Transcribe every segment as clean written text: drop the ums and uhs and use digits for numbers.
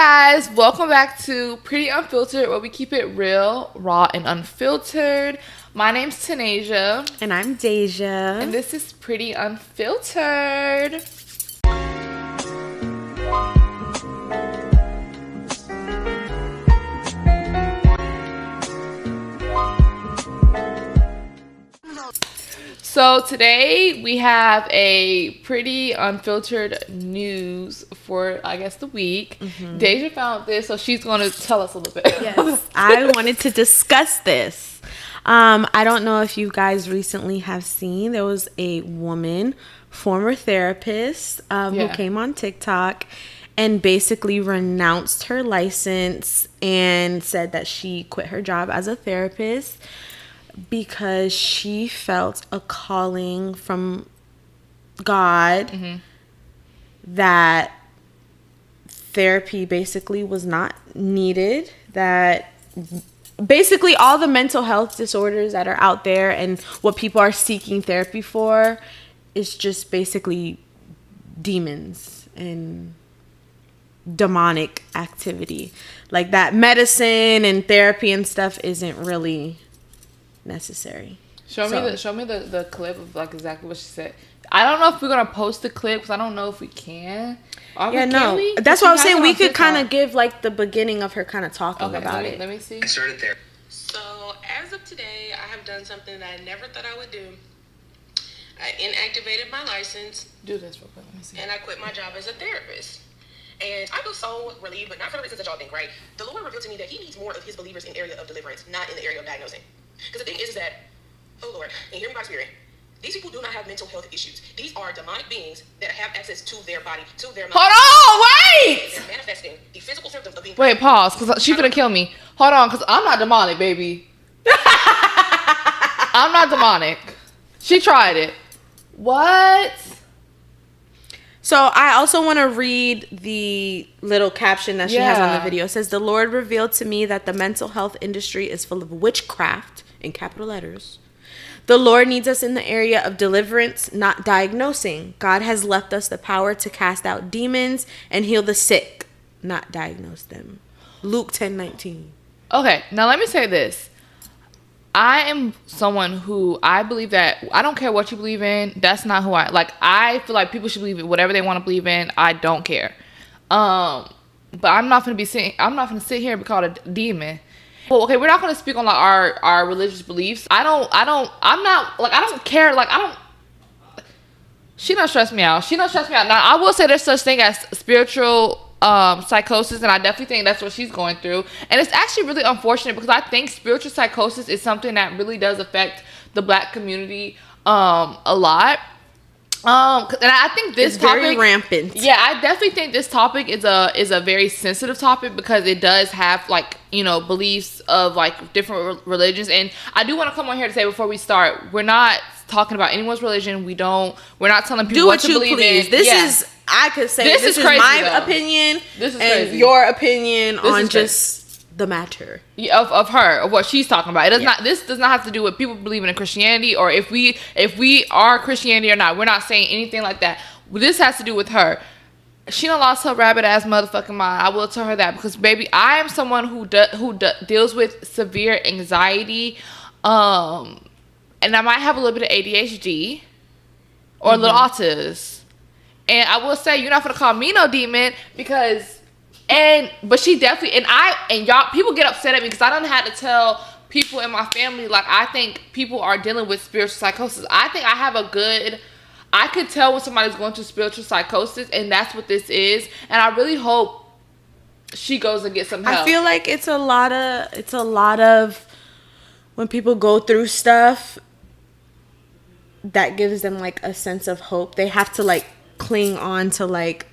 guys, welcome back to Pretty Unfiltered, where we keep it real, raw, and unfiltered. My name's Tanasia. And I'm Dejah. And this is Pretty Unfiltered. So today we have a pretty unfiltered news for, I guess, the week. Mm-hmm. Dejah found this, so she's going to tell us a little bit. Yes, I wanted to discuss this. I don't know if you guys recently have seen, there was a woman, former therapist, who came on TikTok and basically renounced her license and said that she quit her job as a therapist because she felt a calling from God that therapy basically was not needed, that basically all the mental health disorders that are out there and what people are seeking therapy for is just basically demons and demonic activity. Like that medicine and therapy and stuff isn't really necessary. Show me the clip of like exactly what she said. I don't know if we're gonna post the clip because I don't know if we can. That's what I was saying. We could kind of give like the beginning of her kind of talking about it. Let me see. I started there. So as of today, I have done something that I never thought I would do. I inactivated my license. Do this real quick. Let me see. And I quit my job as a therapist. And I feel so relieved, but not for the reasons that y'all think, right? The Lord revealed to me that He needs more of His believers in the area of deliverance, not in the area of diagnosing. Because the thing is that, oh Lord, and hear me by spirit, these people do not have mental health issues. These are demonic beings that have access to their body, to their mind. Hold on, wait! They're manifesting the physical symptoms of being... Wait, pause, because she's gonna kill me. Hold on, because I'm not demonic, baby. I'm not demonic. She tried it. What? So I also want to read the little caption that she has on the video. It says, "The Lord revealed to me that the mental health industry is full of witchcraft," in capital letters. "The Lord needs us in the area of deliverance, not diagnosing. God has left us the power to cast out demons and heal the sick, not diagnose them." Luke 10:19. Okay, now let me say this. I am someone who I believe that I don't care what you believe in. That's not who I feel like people should believe in whatever they want to believe in. I don't care. But I'm not going to sit here and be called a demon. Well, okay, we're not going to speak on like our religious beliefs. I'm not like, I don't care. Like, she don't stress me out. Now, I will say there's such thing as spiritual psychosis, and I definitely think that's what she's going through, and it's actually really unfortunate because I think spiritual psychosis is something that really does affect the Black community a lot, and I think this topic very rampant. Yeah, I definitely think this topic is a very sensitive topic because it does have like, you know, beliefs of like different religions. And I do want to come on here to say before we start, we're not talking about anyone's religion. We're not telling people what to believe in. This is, I could say this is crazy, my opinion and crazy. Your opinion on just the matter of her, of what she's talking about. It does not. This does not have to do with people believing in Christianity or if we are Christianity or not. We're not saying anything like that. This has to do with her. She done lost her rabbit ass motherfucking mind. I will tell her that because baby, I am someone who deals with severe anxiety, and I might have a little bit of ADHD or a little autism. And I will say, you're not gonna call me no demon but she definitely, and y'all, people get upset at me because I don't have to tell people in my family, like, I think people are dealing with spiritual psychosis. I think I could tell when somebody's going through spiritual psychosis, and that's what this is. And I really hope she goes and gets some help. I feel like it's a lot of when people go through stuff that gives them like a sense of hope. They have to like cling on to like,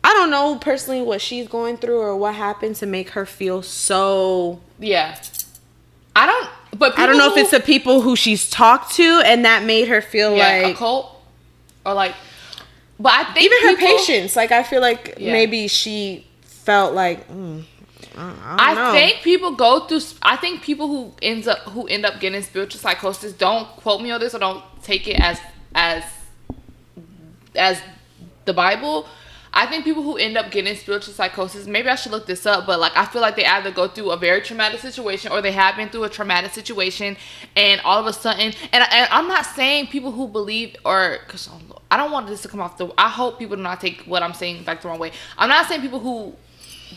I don't know personally what she's going through or what happened to make her feel so. Yeah. I don't know if it's the people who she's talked to and that made her feel like a cult or like. But I think even her patients, like I feel like maybe she felt like. I think people go through. I think people who end up getting spiritual psychosis, don't quote me on this or don't take it as the Bible. I think people who end up getting spiritual psychosis, maybe I should look this up, but like I feel like they either go through a very traumatic situation or they have been through a traumatic situation, and all of a sudden, and I'm not saying people who believe because I don't want this to come off I hope people do not take what I'm saying like the wrong way. I'm not saying people who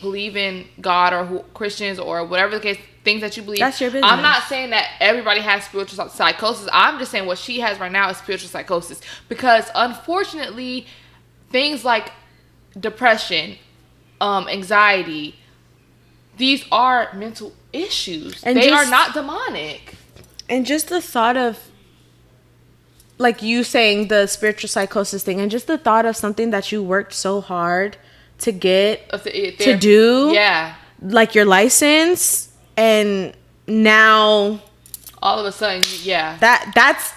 believe in God or who Christians or whatever the case, things that you believe. That's your business. I'm not saying that everybody has spiritual psychosis. I'm just saying what she has right now is spiritual psychosis, because unfortunately, things like depression, anxiety, these are mental issues. And they are not demonic. And just the thought of, like you saying, the spiritual psychosis thing, and just the thought of something that you worked so hard to get to do, like your license, and now all of a sudden, that's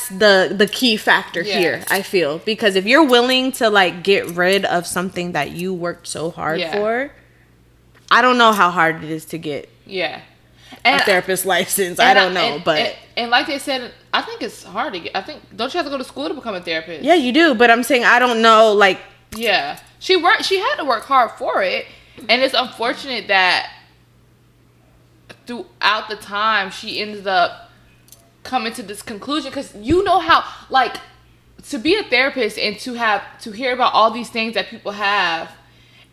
the key factor here, I feel, because if you're willing to like get rid of something that you worked so hard for, I don't know how hard it is to get a therapist license. I don't know, but like they said, I think it's hard to get. I think, don't you have to go to school to become a therapist? Yeah, you do, but I'm saying I don't know, like, she had to work hard for it, and it's unfortunate that throughout the time she ended up coming to this conclusion, because you know how, like, to be a therapist and to hear about all these things that people have,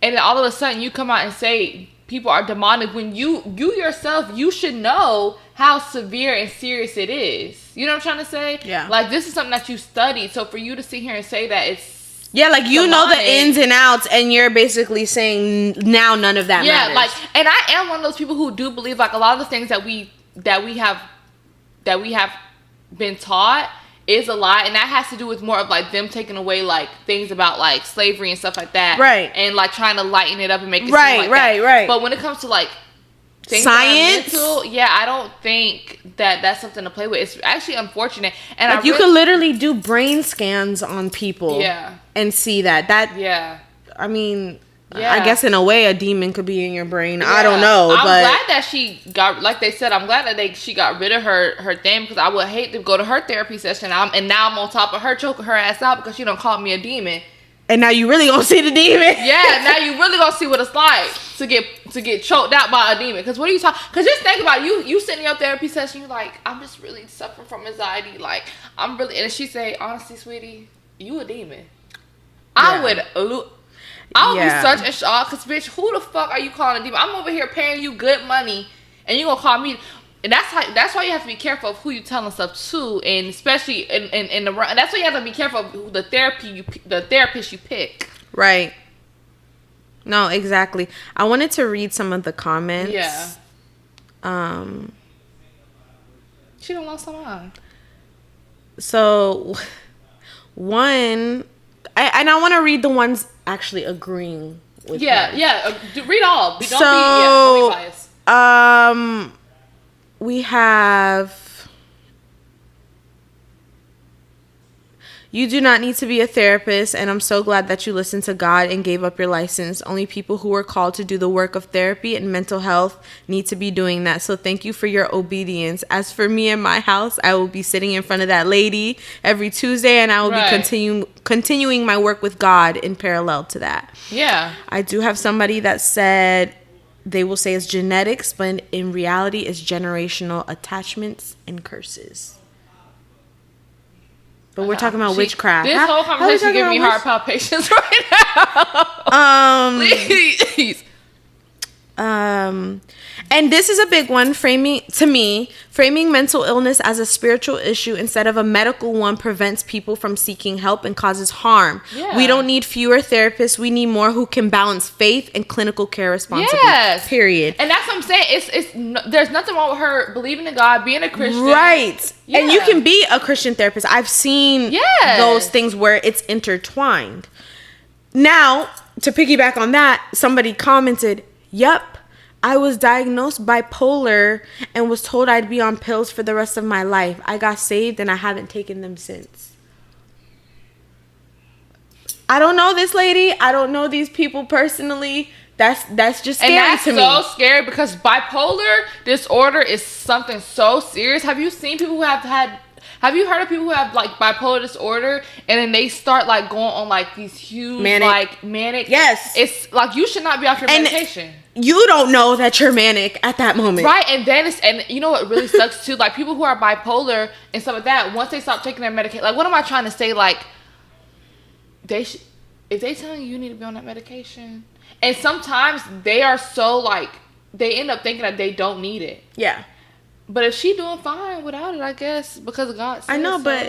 and then all of a sudden you come out and say people are demonic, when you yourself, you should know how severe and serious it is. You know what I'm trying to say? Yeah. Like, this is something that you studied, so for you to sit here and say that it's like you know the ins and outs, and you're basically saying now none of that matters. Like, and I am one of those people who do believe like a lot of the things that we have been taught is a lie, and that has to do with more of like them taking away like things about like slavery and stuff like that, right? And like trying to lighten it up and make it seem like that. Right. But when it comes to like things science, I don't think that that's something to play with. It's actually unfortunate, and like you could literally do brain scans on people, and see that. I mean, I guess in a way a demon could be in your brain. I don't know, I'm but glad that she got, like they said, I'm glad that she got rid of her thing, because I would hate to go to her therapy session and now I'm on top of her, choking her ass out because she done called me a demon. And now you really gonna see the demon. Now you really gonna see what it's like to get choked out by a demon. Because what are you talking? Because just think about it. You sitting in your therapy session, you like, I'm just really suffering from anxiety. Like, I'm really, and she say, honestly, sweetie, you a demon. I would be such a shock, because bitch, who the fuck are you calling a demon? I'm over here paying you good money, and you gonna call me? And that's why you have to be careful of who you telling stuff to, and especially in the run. That's why you have to be careful of who the therapist you pick. Right. No, exactly. I wanted to read some of the comments. She done lost her mind. So, one, I want to read the ones actually agreeing with her. Read all. Don't be biased. We have, you do not need to be a therapist, and I'm so glad that you listened to God and gave up your license. Only people who are called to do the work of therapy and mental health need to be doing that. So thank you for your obedience. As for me and my house, I will be sitting in front of that lady every Tuesday, and I will be continuing my work with God in parallel to that. Yeah. I do have somebody that said they will say it's genetics, but in reality it's generational attachments and curses. But we're talking about witchcraft. This whole conversation giving me heart palpitations right now. Please. And this is a big one. Framing mental illness as a spiritual issue instead of a medical one prevents people from seeking help and causes harm. Yeah. We don't need fewer therapists. We need more who can balance faith and clinical care responsibly. Yes. Period. And that's what I'm saying. It's there's nothing wrong with her believing in God, being a Christian. Right. Yeah. And you can be a Christian therapist. I've seen those things where it's intertwined. Now, to piggyback on that, somebody commented, "Yep, I was diagnosed bipolar and was told I'd be on pills for the rest of my life. I got saved and I haven't taken them since." I don't know this lady. I don't know these people personally. That's just scary to me. And that's so scary, because bipolar disorder is something so serious. Have you seen people who have Have you heard of people who have like bipolar disorder and then they start like going on like these huge manic? Yes. It's like you should not be off your medication. You don't know that you're manic at that moment. Right, and then and you know what really sucks too? Like people who are bipolar and stuff like that, once they stop taking their medication, like what am I trying to say? Like if they telling you need to be on that medication, and sometimes they are so like they end up thinking that they don't need it. Yeah. But if she doing fine without it, I guess because God said I know, so, but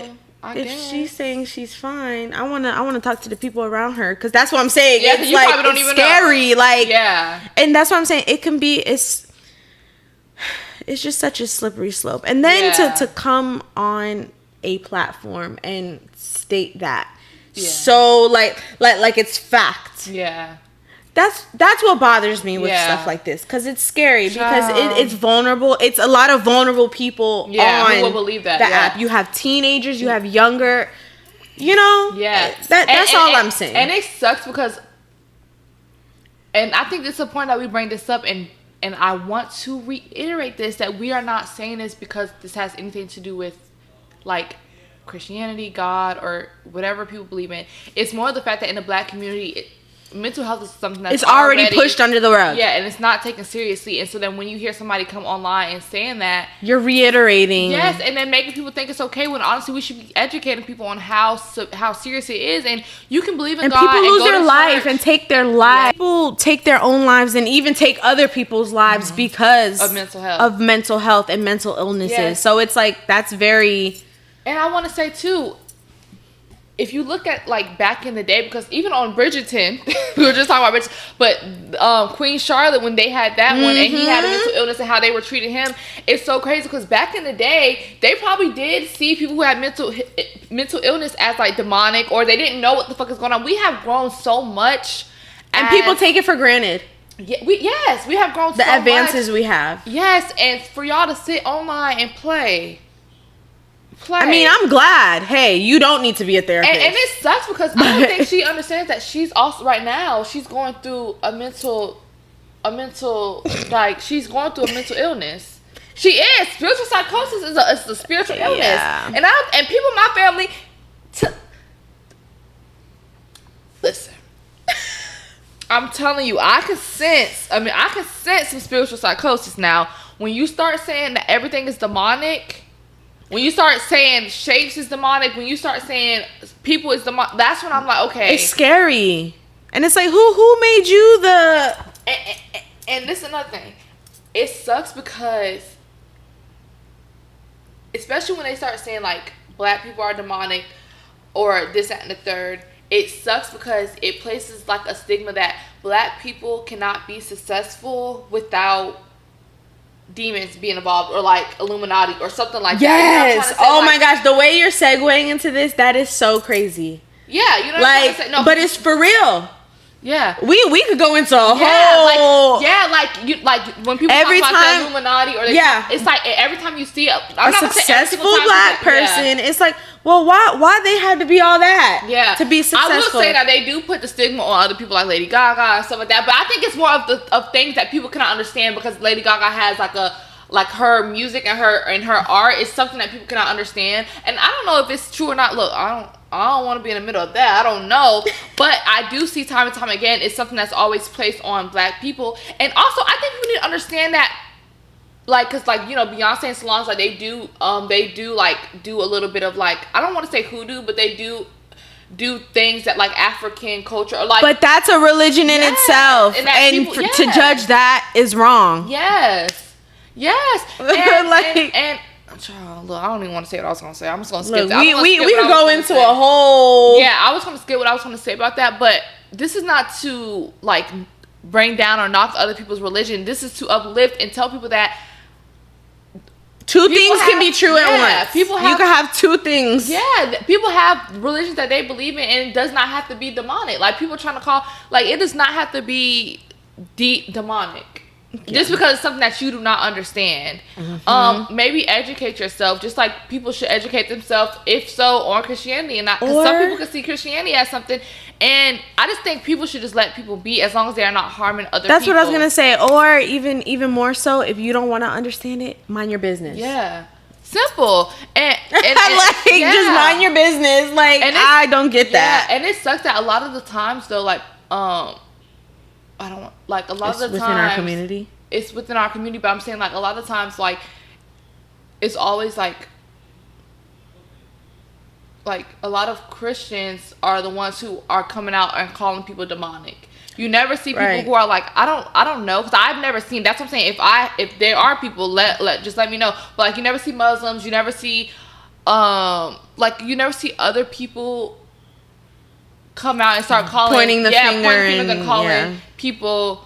if guess. she's saying she's fine, I wanna talk to the people around her because that's what I'm saying. Yeah, it's you like probably don't it's even scary, know. like yeah, and that's what I'm saying. It can be it's just such a slippery slope, and then to come on a platform and state that so like it's fact. Yeah. That's what bothers me with stuff like this because it's scary because it's vulnerable. It's a lot of vulnerable people on who will believe that the app. You have teenagers, you have younger, you know. Yeah, that's all I'm saying. And it sucks because, and I think it's a point that we bring this up, and I want to reiterate this that we are not saying this because this has anything to do with like Christianity, God, or whatever people believe in. It's more the fact that in the Black community, mental health is something that's it's already pushed under the rug. Yeah, and it's not taken seriously. And so then when you hear somebody come online and saying that, you're reiterating. Yes, and then making people think it's okay when honestly we should be educating people on how serious it is. And you can believe in God. People lose their life church. And take their life. Yeah. People take their own lives and even take other people's lives because of mental health and mental illnesses. Yes. So it's like that's very. And I want to say too, if you look at like back in the day, because even on Bridgerton, we were just talking about Bridgerton, but Queen Charlotte, when they had that one and he had a mental illness and how they were treating him, it's so crazy because back in the day, they probably did see people who had mental illness as like demonic, or they didn't know what the fuck is going on. We have grown so much, and people take it for granted. Yeah, we have grown so much. The advances we have. Yes, and for y'all to sit online and play. I mean, I'm glad. Hey, you don't need to be a therapist. And it sucks because I don't think she understands that she's also right now. She's going through a mental like she's going through a mental illness. She is. Spiritual psychosis is a spiritual illness. Yeah. And people in my family. Listen, I'm telling you, I can sense some spiritual psychosis now. When you start saying that everything is demonic. When you start saying shapes is demonic, when you start saying people is demonic, that's when I'm like, okay. It's scary. And it's like, who made you the... And this is another thing. It sucks because, especially when they start saying like, Black people are demonic, or this, that, and the third, it sucks because it places like a stigma that Black people cannot be successful without demons being involved, or like Illuminati or something like that. Yes. You know oh my gosh, the way you're segueing into this, that is so crazy. Yeah, you know what I'm saying? No, but it's for real. Yeah, we could go into a whole like when people talk about the Illuminati or it's like every time you see a successful Black person, it's like, well, why they had to be all that? Yeah, to be successful. I will say that they do put the stigma on other people like Lady Gaga and stuff like that, but I think it's more of things that people cannot understand because Lady Gaga has like her music and her art is something that people cannot understand, and I don't know if it's true or not. Look, I don't want to be in the middle of that. I don't know. But I do see time and time again, it's something that's always placed on Black people. And also, I think people need to understand that, like, because, like, you know, Beyonce and salons, like, they do a little bit of, like, I don't want to say hoodoo, but they do things that, like, African culture, or, like. But that's a religion in itself. And to judge that is wrong. Yes. And child, look, I don't even want to say what I was going to say. I'm just going to skip that. We could go into a whole... Yeah, I was going to skip what I was going to say about that, but this is not to, like, bring down or knock other people's religion. This is to uplift and tell people that two things can be true at once. You can have two things. Yeah, people have religions that they believe in, and it does not have to be demonic. Like, people trying to call... Like, it does not have to be demonic. Yeah. Just because it's something that you do not understand. Mm-hmm. Maybe educate yourself, just like people should educate themselves, if so, on Christianity. And because some people can see Christianity as something, and I just think people should just let people be as long as they are not harming other people. That's what I was going to say. Or even more so, if you don't want to understand it, mind your business. Yeah. Simple. And like, just mind your business. Like, I don't get that. Yeah, and it sucks that a lot of the times, though, like, I don't, like, a lot of the times. It's within our community? It's within our community, but I'm saying, like, a lot of times, like, it's always, like, a lot of Christians are the ones who are coming out and calling people demonic. You never see people who are like, I don't know, because I've never seen. That's what I'm saying. If there are people, just let me know. But like, you never see Muslims. You never see, you never see other people come out and start pointing fingers and calling people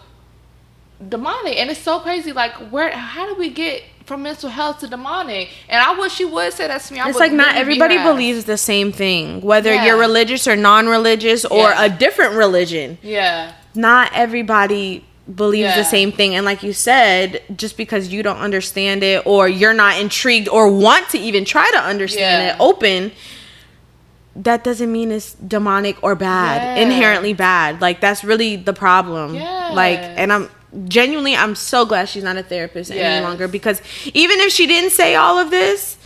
demonic. And it's so crazy. Like, how do we get from mental health to demonic? And I wish you would say that to me. It's like not everybody believes the same thing, whether you're religious or non-religious or a different religion. Yeah, not everybody believes the same thing. And like you said, just because you don't understand it or you're not intrigued or want to even try to understand it that doesn't mean it's demonic or bad, inherently bad. Like, that's really the problem. Like, and I'm so glad she's not a therapist any longer, because even if she didn't say all of this,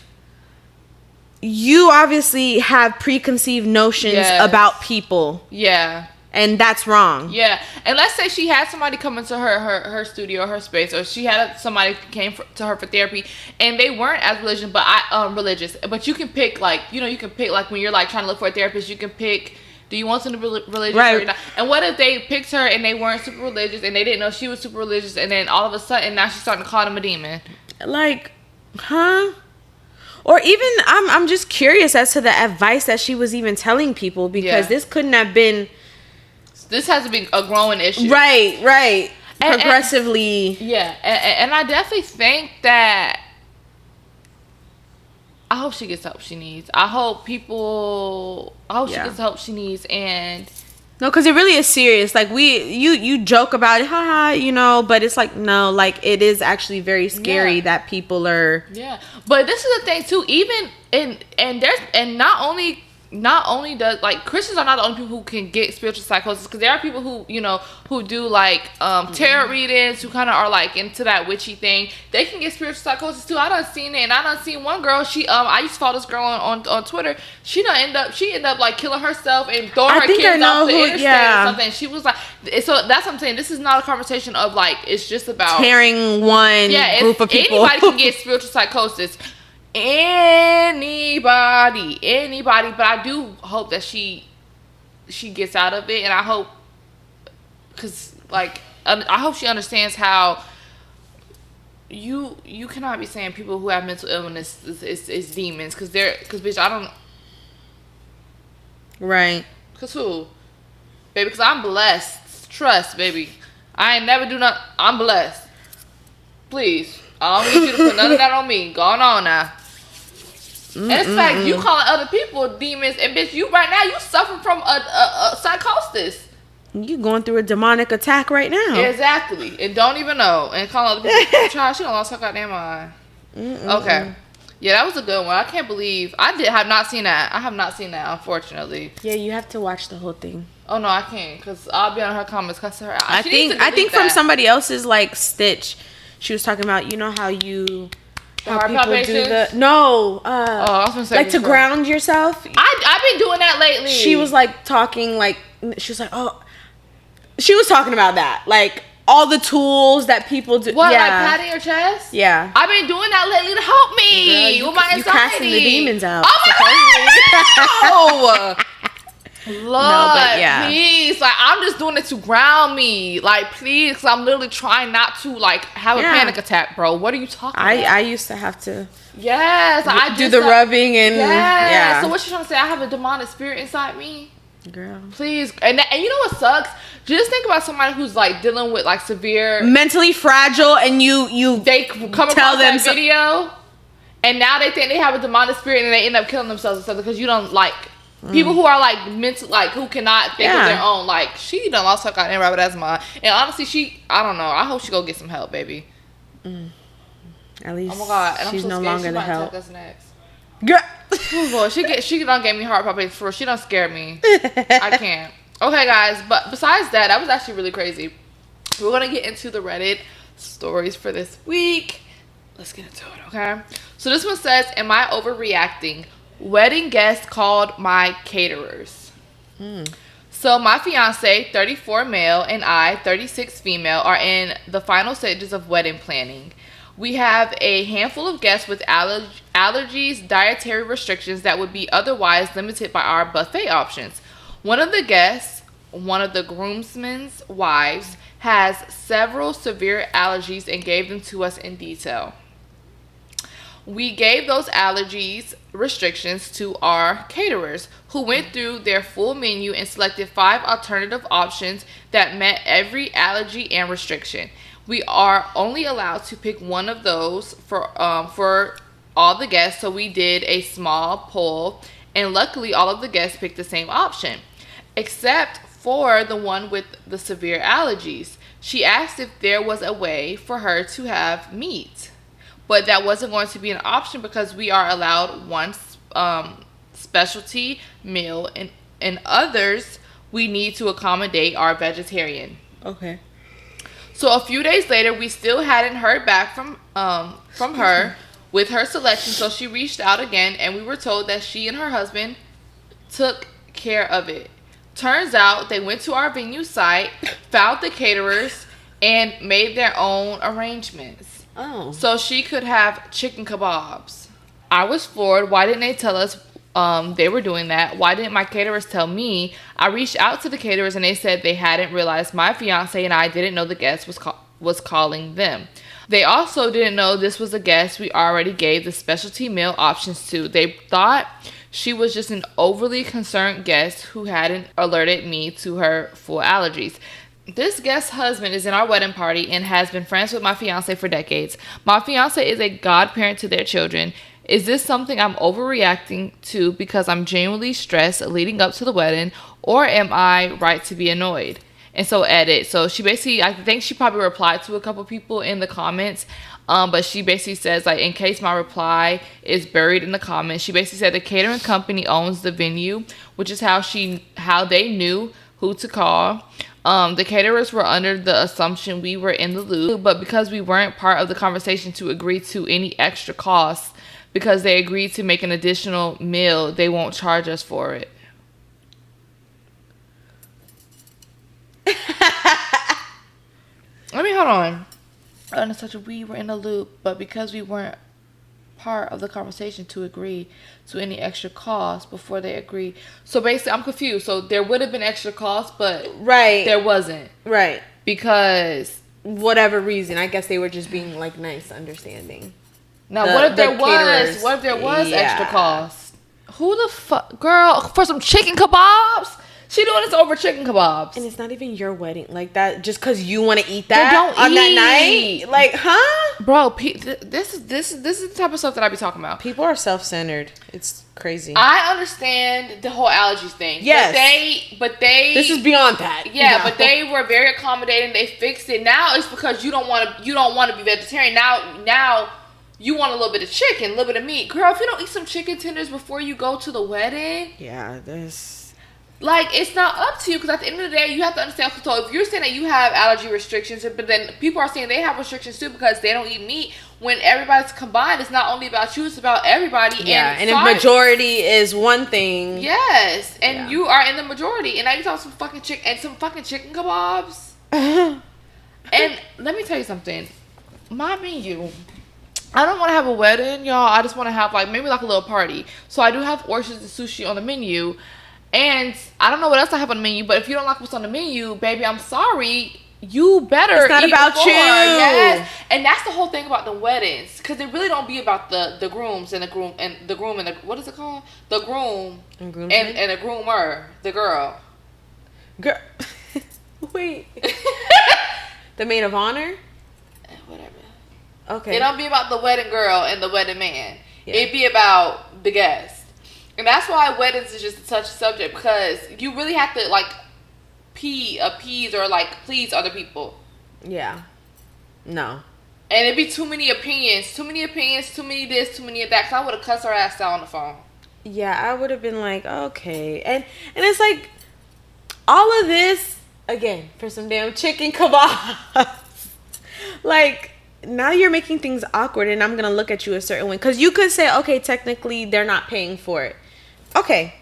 you obviously have preconceived notions about people. Yeah. And that's wrong. Yeah. And let's say she had somebody come into her studio, her space, or she had somebody came to her for therapy, and they weren't as religious, but you can pick, like, you can pick, like, when you're like trying to look for a therapist, you can pick, do you want them to be religious or not? And what if they picked her and they weren't super religious and they didn't know she was super religious, and then all of a sudden now she's starting to call them a demon? Like, huh? Or even, I'm just curious as to the advice that she was even telling people, because this couldn't have been. This has to be a growing issue. Right. Progressively. And I definitely think that I hope she gets help she needs. I hope she gets help she needs. And no, because it really is serious. Like, you joke about it, haha, but it's like, no, like, it is actually very scary that people are. Yeah, but this is the thing too. Even and not only does, like, Christians are not the only people who can get spiritual psychosis, because there are people who do, like, tarot readings, who kind of are, like, into that witchy thing. They can get spiritual psychosis too. I done seen it, and I done seen one girl. She I used to follow this girl on Twitter. She ended up like killing herself and throwing her kids off the interstate or something. She was like, so that's what I'm saying. This is not a conversation of, like, it's just about tearing one group of people. Anybody can get spiritual psychosis. Anybody, but I do hope that she gets out of it, and I hope, because, like, I hope she understands how you cannot be saying people who have mental illness is demons, because bitch, I don't. Right. Cause who, baby? Because I'm blessed. Trust, baby. I ain't never do nothing. I'm blessed. Please, I don't need you to put none of that on me. Going on now. And it's like, you calling other people demons, and bitch, you right now, you suffering from a psychosis. You going through a demonic attack right now. Exactly. And don't even know. And calling other people, child, she done lost her goddamn mind. Okay. Yeah, that was a good one. I can't believe I have not seen that. I have not seen that, unfortunately. Yeah, you have to watch the whole thing. Oh no, I can't, because I'll be on her comments cussing her out. I think from somebody else's, like, stitch, she was talking about, how you. How people do the I was gonna say, like, to ground yourself. I've been doing that lately. She was like talking, like, she was like, she was talking about that, like, all the tools that people do. What, like patting your chest? Yeah, I've been doing that lately to help me with my anxiety. You casting the demons out. Oh my god! Lord, please, like, I'm just doing it to ground me, like, please, because I'm literally trying not to, like, have a panic attack, bro. What are you talking about? I used to have to I do the rubbing and So what you trying to say? I have a demonic spirit inside me, girl, please. And you know what sucks? Just think about somebody who's, like, dealing with, like, severe mentally fragile, and they come across that video, and now they think they have a demonic spirit, and they end up killing themselves or something, because you don't, like, people who are, like, mental, like, who cannot think of their own. Like, she done lost her goddamn rabbit ass mind. And honestly, I don't know. I hope she go get some help, baby. At least, oh my god, and she's I'm so no scared longer she the help. Take us next. Girl. Oh boy, she done gave me heart palpitations for real. She done scared me. I can't. Okay, guys, but besides that was actually really crazy. We're gonna get into the Reddit stories for this week. let's get into it, okay? So this one says, am I overreacting? Wedding guests called my caterers. So my fiance, 34 male, and I, 36 female, are in the final stages of wedding planning. We have a handful of guests with allergies, dietary restrictions that would be otherwise limited by our buffet options. One of the guests, one of the groomsmen's wives, has several severe allergies and gave them to us in detail. We gave those allergies restrictions to our caterers, who went through their full menu and selected 5 alternative options that met every allergy and restriction. We are only allowed to pick one of those for all the guests, so we did a small poll, and luckily all of the guests picked the same option, except for the one with the severe allergies. She asked if there was a way for her to have meat, but that wasn't going to be an option because we are allowed one specialty meal, and others we need to accommodate our vegetarian. Okay. So a few days later, we still hadn't heard back from her with her selection, so she reached out again, and we were told that she and her husband took care of it. Turns out they went to our venue site, found the caterers, and made their own arrangements. Oh. So she could have chicken kebabs. I was floored. Why didn't they tell us they were doing that? Why didn't my caterers tell me? I reached out to the caterers and they said they hadn't realized my fiance and I didn't know the guest was calling them. They also didn't know this was a guest we already gave the specialty meal options to. They thought she was just an overly concerned guest who hadn't alerted me to her full allergies. This guest's husband is in our wedding party and has been friends with my fiance for decades. My fiance is a godparent to their children. Is this something I'm overreacting to because I'm genuinely stressed leading up to the wedding, or am I right to be annoyed? And so edit. So she basically, I think she probably replied to a couple people in the comments, but she basically says, like, in case my reply is buried in the comments, she basically said the catering company owns the venue, which is how they knew who to call. The caterers were under the assumption we were in the loop, but because we weren't part of the conversation to agree to any extra costs, because they agreed to make an additional meal, they won't charge us for it. Let me hold on. Under such a we were in the loop, but because we weren't part of the conversation to agree to any extra cost before they agree. So basically, I'm confused. So there would have been extra cost, but there wasn't. Right. Because whatever reason, I guess they were just being like nice, understanding. Now, what if there was extra cost? Who the fuck, girl, for some chicken kebabs? She doing this over chicken kebabs. And it's not even your wedding. Like that, just because you want to eat that on that night? Like, huh? Bro, this is the type of stuff that I be talking about. People are self-centered. It's crazy. I understand the whole allergies thing. Yes. But they this is beyond that. Yeah, no. But they were very accommodating. They fixed it. Now it's because you don't want to be vegetarian. Now you want a little bit of chicken, a little bit of meat. Girl, if you don't eat some chicken tenders before you go to the wedding. Yeah, there's... Like, it's not up to you, because at the end of the day, you have to understand. So if you're saying that you have allergy restrictions, but then people are saying they have restrictions too because they don't eat meat, when everybody's combined, it's not only about you, it's about everybody. Yeah, and if majority is one thing. Yes, and you are in the majority. And now you talk some fucking chicken kebabs. And let me tell you something. My menu, I don't want to have a wedding, y'all. I just want to have, like, maybe like a little party. So I do have oysters and sushi on the menu. And I don't know what else I have on the menu, but if you don't like what's on the menu, baby, I'm sorry. You better. It's not about you. Yes. And that's the whole thing about the weddings, because they really don't be about the grooms and the groom and the what is it called? The groom and the groomer, the girl. Wait. The maid of honor. Whatever. Okay. It don't be about the wedding girl and the wedding man. Yeah. It be about the guest. And that's why weddings is just a touchy subject, because you really have to, like, appease or, like, please other people. Yeah. No. And it'd be too many opinions, too many this, too many of that, because I would have cussed her ass out on the phone. Yeah, I would have been like, okay. And it's like, all of this, again, for some damn chicken kebabs. Like, now you're making things awkward, and I'm gonna look at you a certain way. Because you could say, okay, technically they're not paying for it. Okay.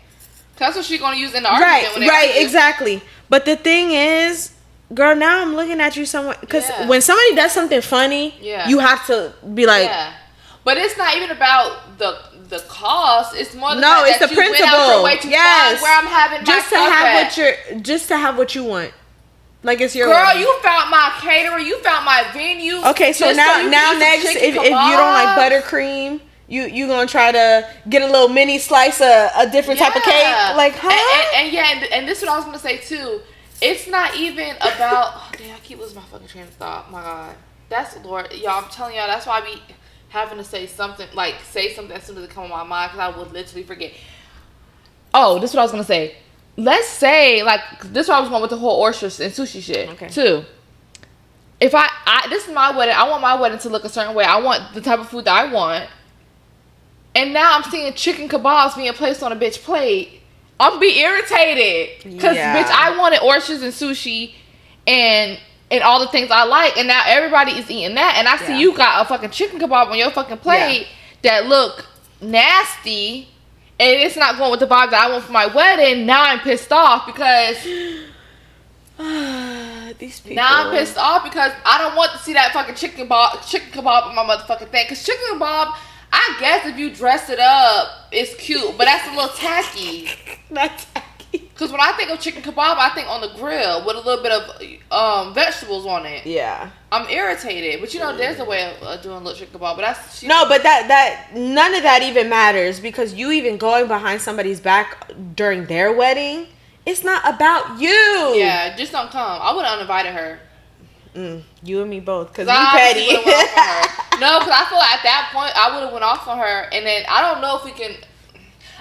That's what she's gonna use in the argument. Right, exactly. But the thing is, girl, now I'm looking at you somewhat, because when somebody does something funny, you have to be like, but it's not even about the cost. It's more the no, fact it's that the you principle. Went out your way to find where I'm having just my to have at. what you're, just to have what you want. Like it's your girl. wedding. You found my caterer. You found my venue. Okay, so now next, if you don't like buttercream, you gonna try to get a little mini slice of a different type of cake, like and this is what I was gonna say too. It's not even about. Oh, damn, I keep losing my fucking train of thought. Oh my God, that's Lord, y'all. I'm telling y'all, that's why I be having to say something as soon as it come on my mind, because I would literally forget. Oh, this is what I was gonna say. Let's say, like, this is why I was going with the whole oysters and sushi shit too. If I this is my wedding, I want my wedding to look a certain way. I want the type of food that I want. And now I'm seeing chicken kebabs being placed on a bitch plate. I'm gonna be irritated. Because, bitch, I wanted oysters and sushi and all the things I like. And now everybody is eating that. And I see you got a fucking chicken kebab on your fucking plate that look nasty. And it's not going with the vibe that I want for my wedding. Now I'm pissed off because... these people. Now I'm pissed off because I don't want to see that fucking chicken kebab on my motherfucking thing. Because chicken kebab... I guess if you dress it up, it's cute, but that's a little tacky. Not tacky. Because when I think of chicken kebab, I think on the grill with a little bit of vegetables on it. Yeah. I'm irritated, but you know, there's a way of doing a little chicken kebab, but that's... but that none of that even matters, because you even going behind somebody's back during their wedding, it's not about you. Yeah, just don't come. I would have uninvited her. You and me both, because you petty. No, because I feel like at that point I would have went off on her, and then I don't know if we can.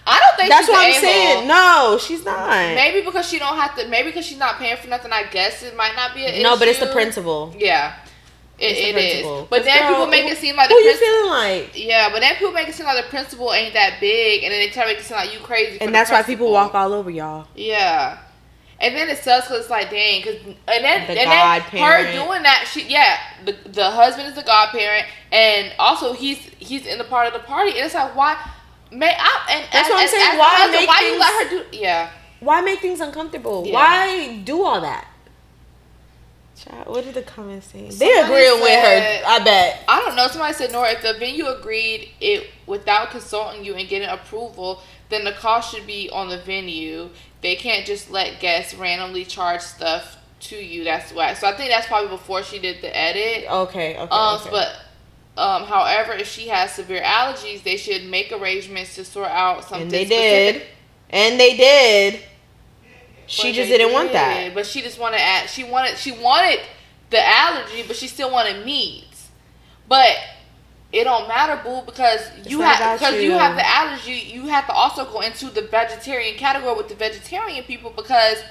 I don't think that's what I'm saying. No, she's not. Maybe because she don't have to. Maybe because she's not paying for nothing. I guess it might not be an issue. No, but it's the principle. Yeah, it is. But then people make it seem like who you feeling like? Yeah, but then people make it seem like the principle ain't that big, and then they try to make it seem like you crazy. And that's why people walk all over y'all. Yeah. And then it sucks because it's like, dang, and then her doing that, the husband is the godparent, and also he's in the part of the party, and it's like, why? That's what I'm saying. Why you let her do? Yeah. Why make things uncomfortable? Yeah. Why do all that? Child, what did the comments say? They agreeing with her. I bet. I don't know. Somebody said, Nora, if the venue agreed it without consulting you and getting approval, then the cost should be on the venue. They can't just let guests randomly charge stuff to you. That's why. So I think that's probably before she did the edit. Okay. But however, if she has severe allergies, they should make arrangements to sort out something. And they did. She just didn't want that. But she just wanted she wanted the allergy, but she still wanted meats. But it don't matter, boo, because you have the allergy. You have to also go into the vegetarian category with the vegetarian people, because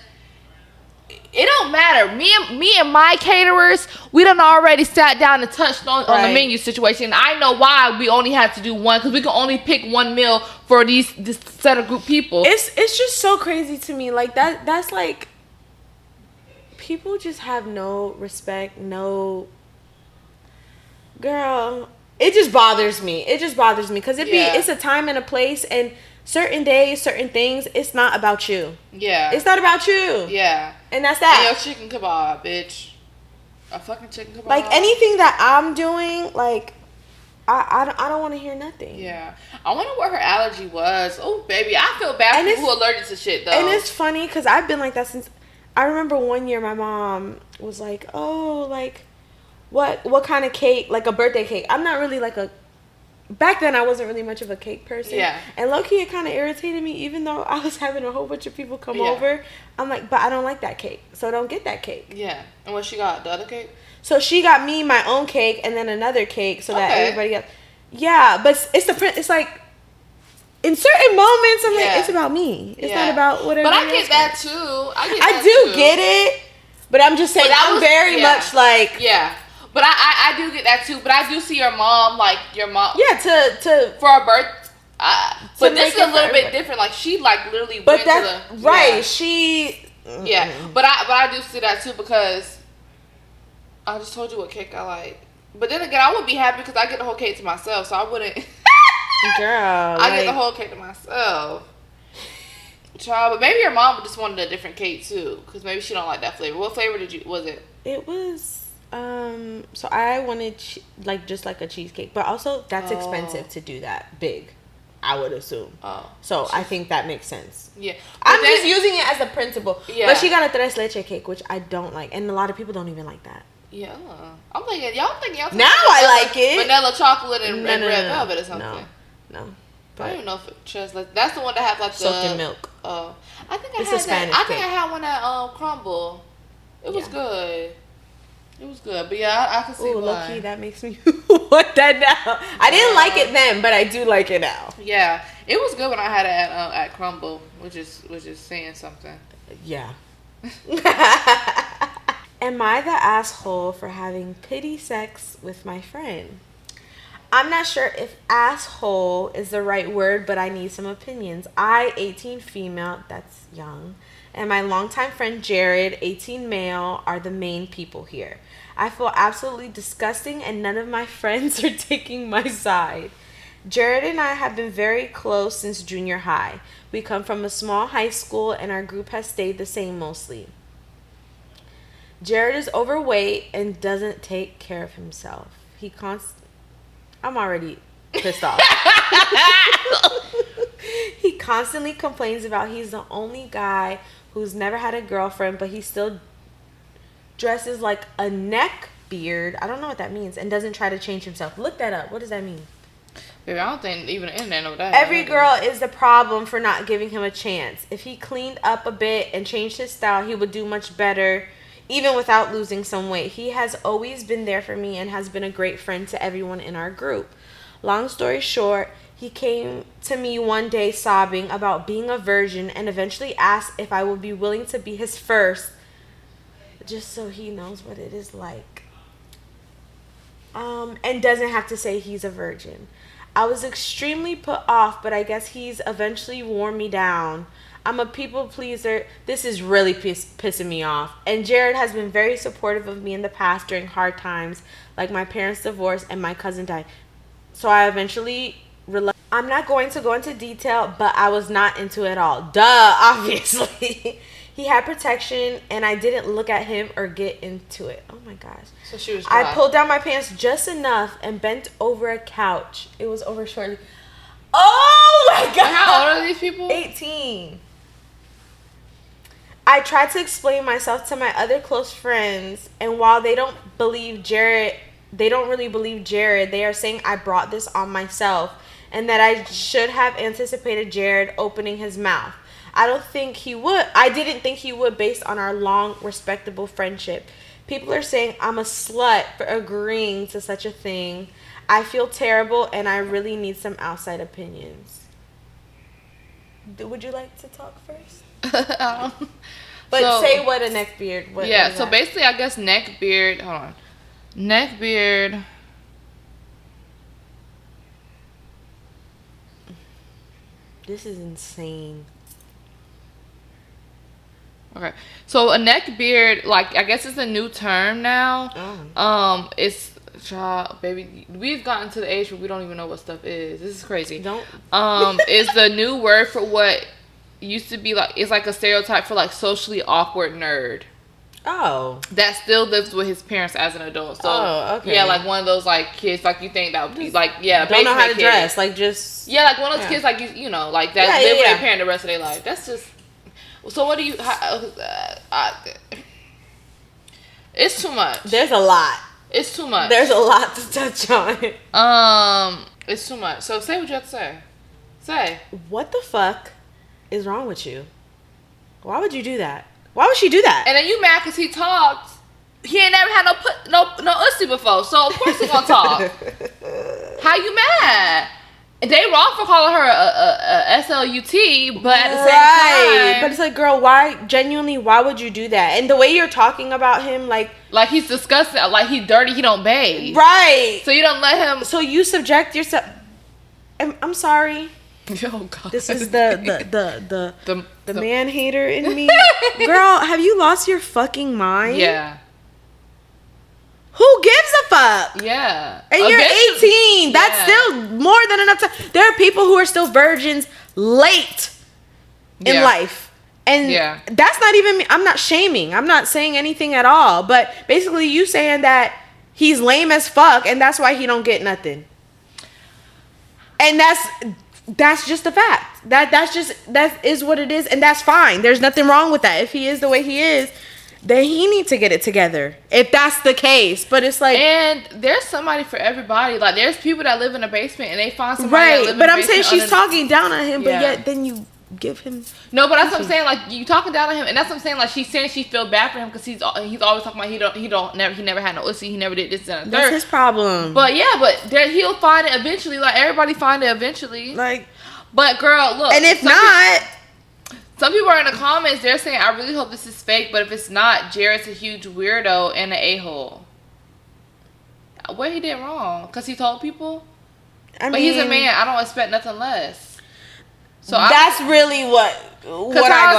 it don't matter. Me and my caterers, we done already sat down and touched on the menu situation. I know why we only had to do one, because we can only pick one meal for this set of group people. It's just so crazy to me. Like that's like, people just have no respect, no. Girl, it just bothers me. Because it's a time and a place, and certain days, certain things, it's not about you. Yeah. It's not about you. Yeah. And that's that. And your chicken kebab, bitch. A fucking chicken kebab. Like, anything that I'm doing, like, I don't want to hear nothing. Yeah. I wonder what her allergy was. Oh, baby. I feel bad for people who are allergic to shit, though. And it's funny, because I've been like that since... I remember one year my mom was like, oh, like... What kind of cake? Like a birthday cake. I'm not really like a... Back then, I wasn't really much of a cake person. Yeah. And low-key, it kind of irritated me, even though I was having a whole bunch of people come over. I'm like, but I don't like that cake, so don't get that cake. Yeah. And what she got? The other cake? So she got me my own cake and then another cake so that everybody got... Yeah, but it's like... In certain moments, I'm like, it's about me. It's not about whatever. But I get that, too. I do get it, but I'm just saying, I'm very much like... Yeah. But I do get that too. But I do see your mom. Yeah, to for her birth. But this is a little bit different. Like, she like literally went to the right. She. Yeah, but I do see that too, because I just told you what cake I like. But then again, I would be happy because I get the whole cake to myself, so I wouldn't. Girl, I get the whole cake to myself. Child, but maybe your mom just wanted a different cake too, because maybe she don't like that flavor. What flavor was it? It was so I wanted just like a cheesecake, but also that's expensive to do that big, I would assume. So I think that makes sense. Yeah, I'm just using it as a principle. Yeah, but she got a tres leche cake, which I don't like, and a lot of people don't even like that. Yeah, I'm thinking y'all now I like it. Vanilla chocolate and red velvet or something. No. But I don't even know if it that's the one that has like soaked in milk. Oh, I think I it's had a Spanish that. I cake. think I had one at Crumble. It was good. It was good, but yeah, I can see why. Low-key, that makes me want that now. I didn't like it then, but I do like it now. Yeah, it was good when I had it at Crumble, which is saying something. Yeah. Am I the asshole for having pity sex with my friend? I'm not sure if asshole is the right word, but I need some opinions. I, 18 female, that's young, and my longtime friend Jared, 18 male, are the main people here. I feel absolutely disgusting and none of my friends are taking my side. Jared and I have been very close since junior high. We come from a small high school and our group has stayed the same mostly. Jared is overweight and doesn't take care of himself. I'm already pissed off. He constantly complains about he's the only guy who's never had a girlfriend, but he still dresses like a neck beard. I don't know what that means. And doesn't try to change himself. Look that up. What does that mean? Baby, I don't think even the internet know that. Every girl is the problem for not giving him a chance. If he cleaned up a bit and changed his style, he would do much better, even without losing some weight. He has always been there for me and has been a great friend to everyone in our group. Long story short, he came to me one day sobbing about being a virgin and eventually asked if I would be willing to be his first, just so he knows what it is like. And doesn't have to say he's a virgin. I was extremely put off, but I guess he's eventually worn me down. I'm a people pleaser. This is really pissing me off. And Jared has been very supportive of me in the past during hard times, like my parents' divorce and my cousin died. So I eventually I'm not going to go into detail, but I was not into it at all. Duh, obviously. He had protection, and I didn't look at him or get into it. Oh, my gosh. So she was dry. I pulled down my pants just enough and bent over a couch. It was over shortly. Oh, my God. How old are these people? 18. I tried to explain myself to my other close friends, and while they don't really believe Jared, they are saying I brought this on myself and that I should have anticipated Jared opening his mouth. I didn't think he would based on our long, respectable friendship. People are saying I'm a slut for agreeing to such a thing. I feel terrible and I really need some outside opinions. Would you like to talk first? But say what a neck beard. What so that? Basically I guess neck beard. Hold on. Neck beard. This is insane. Okay, so a neck beard, like I guess it's a new term now. It's baby, we've gotten to the age where we don't even know what stuff is. This is crazy. It's the new word for what used to be like. It's like a stereotype for like socially awkward nerd. Oh, that still lives with his parents as an adult. So okay. Yeah, like one of those like kids like you think that would be like don't know how to dress, like just like one of those kids like you know like that live with their parent the rest of their life. That's just. So what do you? It's too much. There's a lot. It's too much. There's a lot to touch on. It's too much. So say what you have to say. Say. What the fuck is wrong with you? Why would you do that? Why would she do that? And then you mad because he talked. He ain't never had no ussy before, so of course he gonna talk. How you mad? They wrong for calling her a SLUT, but at the same time, but it's like, girl, why would you do that? And the way you're talking about him, like he's disgusting, like he's dirty, he don't bathe, right? So you don't let him. So you subject yourself. I'm sorry. Oh God. This is the man hater in me. Girl, have you lost your fucking mind? Yeah. Who gives a fuck. Yeah. And you're 18. That's still more than enough time. There are people who are still virgins late in life. And that's not even me. I'm not shaming. I'm not saying anything at all. But basically you saying that he's lame as fuck and that's why he don't get nothing. And that's just a fact. That is what it is, and that's fine. There's nothing wrong with that. If he is the way he is, then he needs to get it together. If that's the case. But it's like, and there's somebody for everybody. Like there's people that live in a basement and they find somebody that live in but a I'm saying basement she's talking down on him, but yet then you give him. No, but that's what I'm saying. Like you talking down on him, and that's what I'm saying. Like she's saying she feel bad for him because he's always talking about he never had no pussy, he never did this and that. That's his problem. But he'll find it eventually. Like everybody find it eventually. Like, but girl, look. And if not, some people are in the comments. They're saying, "I really hope this is fake." But if it's not, Jared's a huge weirdo and an a-hole. What he did wrong? Because he told people. But he's a man. I don't expect nothing less. So that's really what I go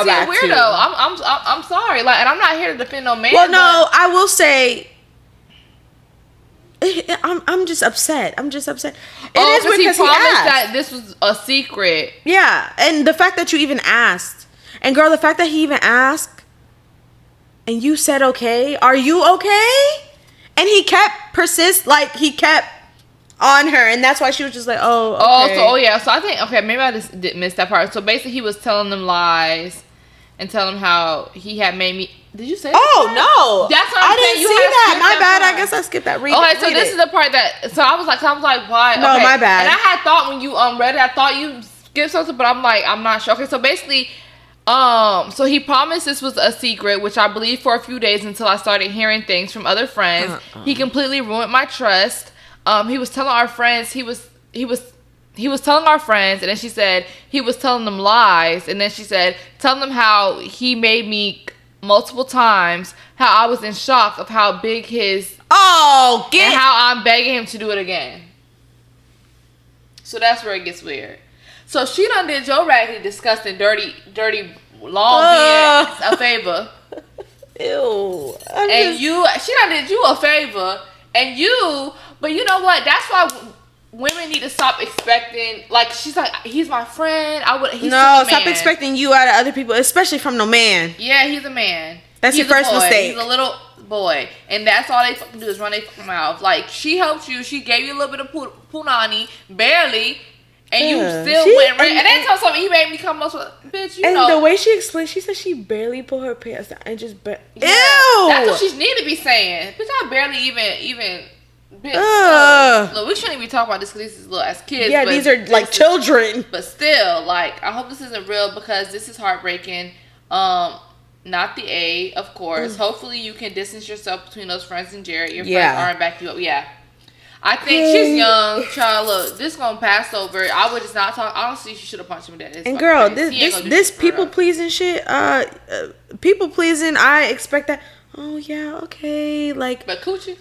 back weirdo. to. I'm sorry, like, and I'm not here to defend no man. Well, no, I will say, I'm just upset. It is weird because he promised that this was a secret. Yeah, and the fact that you even asked, and girl, the fact that he even asked, and you said okay, are you okay? And he kept on her, and that's why she was just like, so I think, maybe I just did miss that part. So basically he was telling them lies and telling them how he had made me. Did you say that? Oh, no. That's what I'm saying. I didn't see that. My bad. I guess I skipped that. So this is the part that, so I was like, why? No, my bad. And I had thought when you read it, I thought you skipped something, but I'm like, I'm not sure. Okay, so basically, so he promised this was a secret, which I believed for a few days until I started hearing things from other friends. He completely ruined my trust. He was telling our friends, he was telling our friends, and then she said he was telling them lies, and then she said telling them how he made me multiple times, how I was in shock of how big his and how I'm begging him to do it again. So that's where it gets weird. So she done did Joe Raggedy disgusting, dirty, long beard a favor. Ew. She done did you a favor, but you know what? That's why women need to stop expecting. Like she's like, he's my friend. Stop expecting you out of other people, especially from no man. Yeah, he's a man. That's your first mistake. He's a little boy, and that's all they fucking do is run their fucking mouth. Like she helped you. She gave you a little bit of punani, barely. And you still went and then tell something he made me come up with, bitch, know. The way she explained, she said she barely pulled her pants down and just ew. That's what she need to be saying. Bitch, I barely even bitch. Look, we shouldn't even be talking about this because this is little as kids. Yeah, these are like children. But still, like, I hope this isn't real because this is heartbreaking. Not the A, of course. Hopefully you can distance yourself between those friends and Jared. Your friends aren't backing you up. Yeah. I think she's young, child. Look, this gonna pass over. I would just not talk. Honestly, she should have punched him dead. And girl, this people pleasing shit. People pleasing. I expect that. Oh yeah, okay, like. But coochie.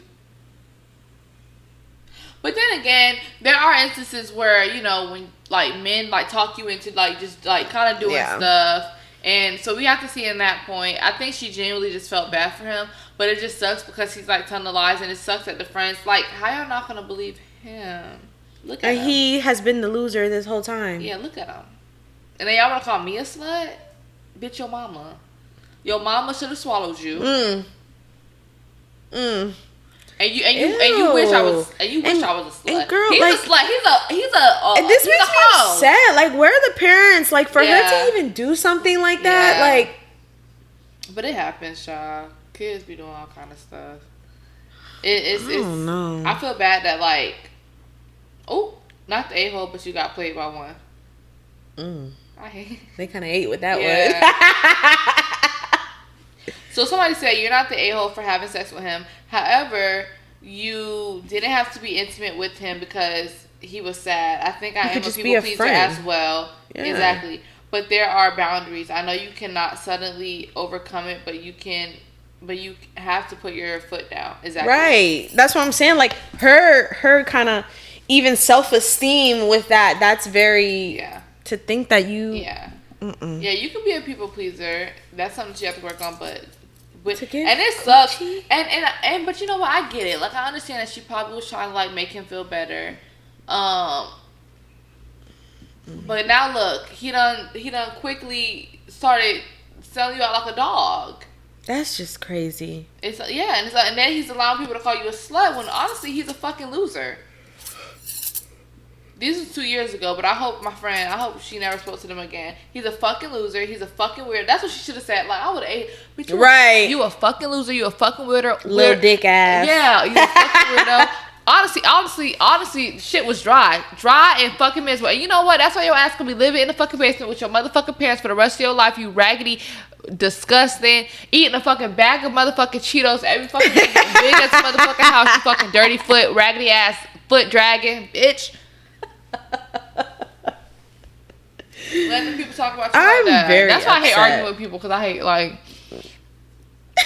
But then again, there are instances where when like men like talk you into like just like kind of doing stuff, and so we have to see in that point. I think she genuinely just felt bad for him. But it just sucks because he's like telling the lies, and it sucks that the friends like, how y'all not gonna believe him? Look at him. And he has been the loser this whole time. Yeah, look at him. And then y'all wanna call me a slut? Bitch, your mama. Your mama should have swallowed you. And you wish I was a slut. And girl, he's a slut. He's a. And this makes me upset. Like, where are the parents? Like, for her to even do something like that, like. But it happens, y'all. Kids be doing all kind of stuff. I don't know. I feel bad that not the a-hole, but you got played by one. I hate. They kind of ate with that one. So somebody said you're not the a-hole for having sex with him. However, you didn't have to be intimate with him because he was sad. I think I am a people pleaser as well. Yeah. Exactly. But there are boundaries. I know you cannot suddenly overcome it, but you can. But you have to put your foot down. Exactly. Right. That's what I'm saying. Like her kind of even self-esteem with that. That's very to think that you. Yeah. Yeah. You can be a people pleaser. That's something that you have to work on. But And it sucks. And but you know what? I get it. Like, I understand that she probably was trying to like make him feel better. But now look, he done quickly started selling you out like a dog. That's just crazy. And then he's allowing people to call you a slut when honestly he's a fucking loser. This was 2 years ago, but I hope she never spoke to them again. He's a fucking loser. He's a fucking weird. That's what she should have said. Like, I would have right. You a fucking loser. You a fucking weirdo. Little dick ass. Yeah, you a fucking weirdo. Honestly, shit was dry and fucking miserable. And you know what? That's why your ass gonna be living in the fucking basement with your motherfucking parents for the rest of your life. You raggedy, disgusting, eating a fucking bag of motherfucking Cheetos every fucking day. Big ass motherfucking house. You fucking dirty foot, raggedy ass foot dragging, bitch. Letting people talk about you like that. That's why I hate arguing with people, because I hate like.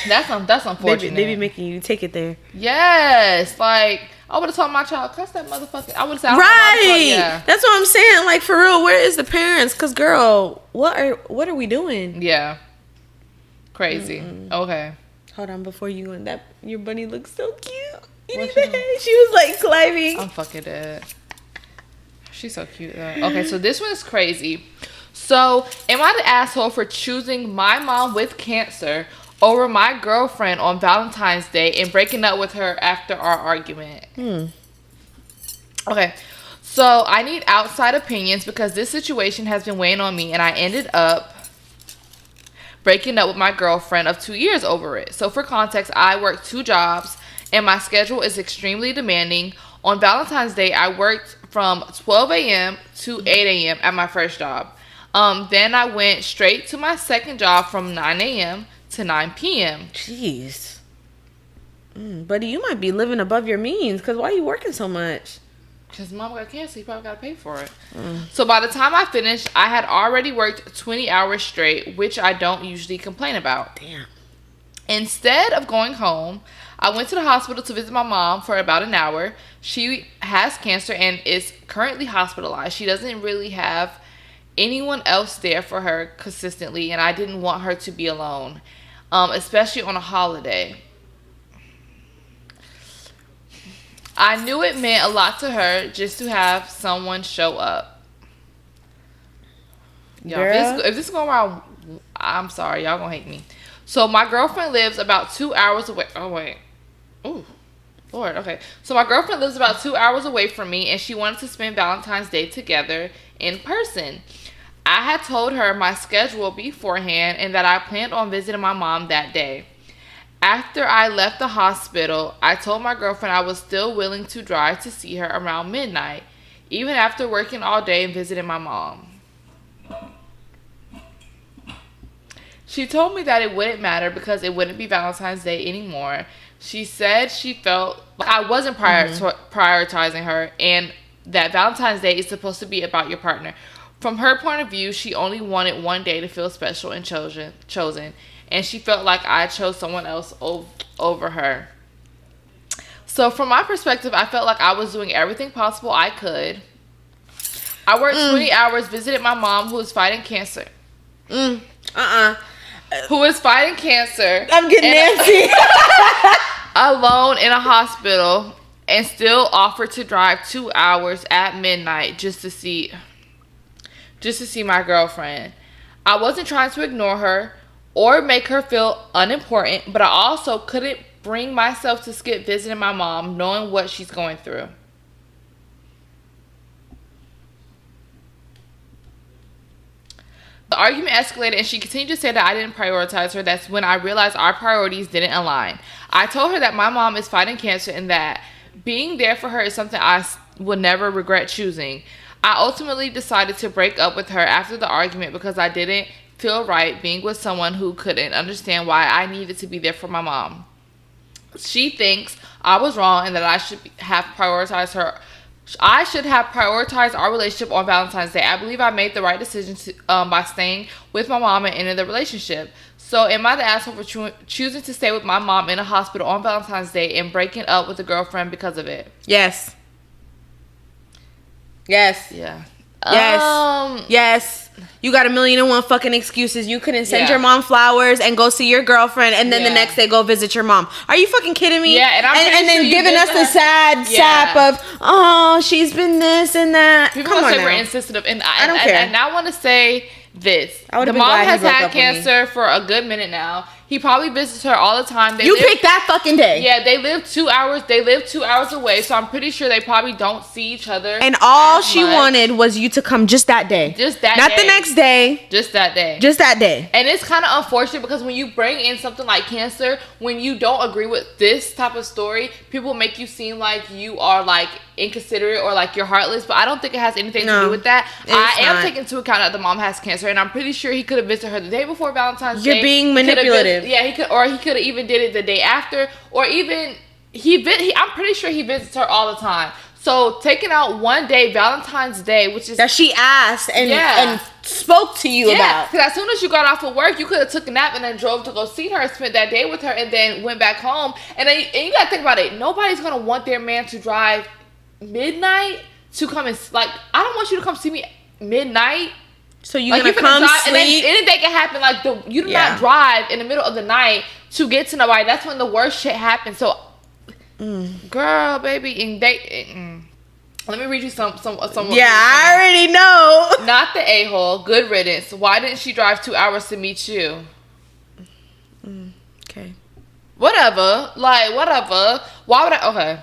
That's unfortunate. They be making you take it there. Yes, like I would have told my child, cuss that motherfucker. I would have said, right. Yeah. That's what I'm saying. Like, for real, where is the parents? Cause girl, what are we doing? Yeah, crazy. Mm-mm. Okay, hold on before you go in. That your bunny looks so cute. She was like climbing. I'm fucking dead. She's so cute though. Okay, so this one is crazy. So, am I the asshole for choosing my mom with cancer over my girlfriend on Valentine's Day and breaking up with her after our argument? Okay, so I need outside opinions because this situation has been weighing on me, and I ended up breaking up with my girlfriend of 2 years over it. So for context, I work 2 jobs and my schedule is extremely demanding. On Valentine's Day, I worked from 12 a.m. to 8 a.m. at my first job. Then I went straight to my second job from 9 a.m. to 9 p.m. Jeez. Buddy, you might be living above your means, because why are you working so much? Because mom got cancer, you probably got to pay for it. So by the time I finished, I had already worked 20 hours straight, which I don't usually complain about. Damn. Instead of going home, I went to the hospital to visit my mom for about an hour. She has cancer and is currently hospitalized. She doesn't really have anyone else there for her consistently, and I didn't want her to be alone, especially on a holiday. I knew it meant a lot to her just to have someone show up. Y'all, if this is going around, I'm sorry, y'all gonna hate me. So my girlfriend lives about 2 hours away. Oh wait, ooh, Lord. Okay, so my girlfriend lives about 2 hours away from me, and she wanted to spend Valentine's Day together in person. I had told her my schedule beforehand and that I planned on visiting my mom that day. After I left the hospital, I told my girlfriend I was still willing to drive to see her around midnight, even after working all day and visiting my mom. She told me that it wouldn't matter because it wouldn't be Valentine's Day anymore. She said she felt like I wasn't prioritizing her, and that Valentine's Day is supposed to be about your partner. From her point of view, she only wanted one day to feel special and chosen, and she felt like I chose someone else over her. So from my perspective, I felt like I was doing everything possible I could. I worked 20 hours, visited my mom who was fighting cancer. Who is fighting cancer. I'm getting Nancy. Alone in a hospital, and still offered to drive 2 hours at midnight just to see my girlfriend. I wasn't trying to ignore her or make her feel unimportant, but I also couldn't bring myself to skip visiting my mom knowing what she's going through. The argument escalated and she continued to say that I didn't prioritize her. That's when I realized our priorities didn't align. I told her that my mom is fighting cancer and that being there for her is something I will never regret choosing. I ultimately decided to break up with her after the argument because I didn't feel right being with someone who couldn't understand why I needed to be there for my mom. She thinks I was wrong and that I should have prioritized her. I should have prioritized our relationship on Valentine's Day. I believe I made the right decision by staying with my mom and ending the relationship. So am I the asshole for choosing to stay with my mom in a hospital on Valentine's Day and breaking up with a girlfriend because of it? Yes. Yes. Yeah. Yes. You got 1,000,001 fucking excuses. You couldn't send your mom flowers and go see your girlfriend, and then the next day go visit your mom. Are you fucking kidding me? Yeah, and then giving us the sad sap of, oh, she's been this and that. People Come on, say we're insensitive, and I don't care. And I want to say this: the mom has had cancer for a good minute now. He probably visits her all the time. You picked that fucking day. Yeah, they live 2 hours. They live 2 hours away, so I'm pretty sure they probably don't see each other. And all she wanted was you to come just that day. Just that Not day. the next day. Just that day. Just that day. And it's kind of unfortunate because when you bring in something like cancer, when you don't agree with this type of story, people make you seem like you are like inconsiderate or like you're heartless. But I don't think it has anything to do with that. I am taking into account that the mom has cancer, and I'm pretty sure he could have visited her the day before Valentine's Day. You're being manipulative. Yeah, he could, or he could have even did it the day after, or even I'm pretty sure he visits her all the time. So taking out one day, Valentine's Day, which is that she asked and spoke to you about. Because as soon as you got off of work, you could have took a nap and then drove to go see her, spent that day with her, and then went back home. And you gotta think about it. Nobody's gonna want their man to drive midnight to come and I don't want you to come see me midnight. So you're gonna come drive, sleep, and then anything can happen. You do not drive in the middle of the night to get to nobody. That's when the worst shit happens. So, girl, baby, and let me read you some. Yeah, I already know. Not the a-hole. Good riddance. Why didn't she drive 2 hours to meet you? Okay. Whatever. Whatever. Why would I? Okay.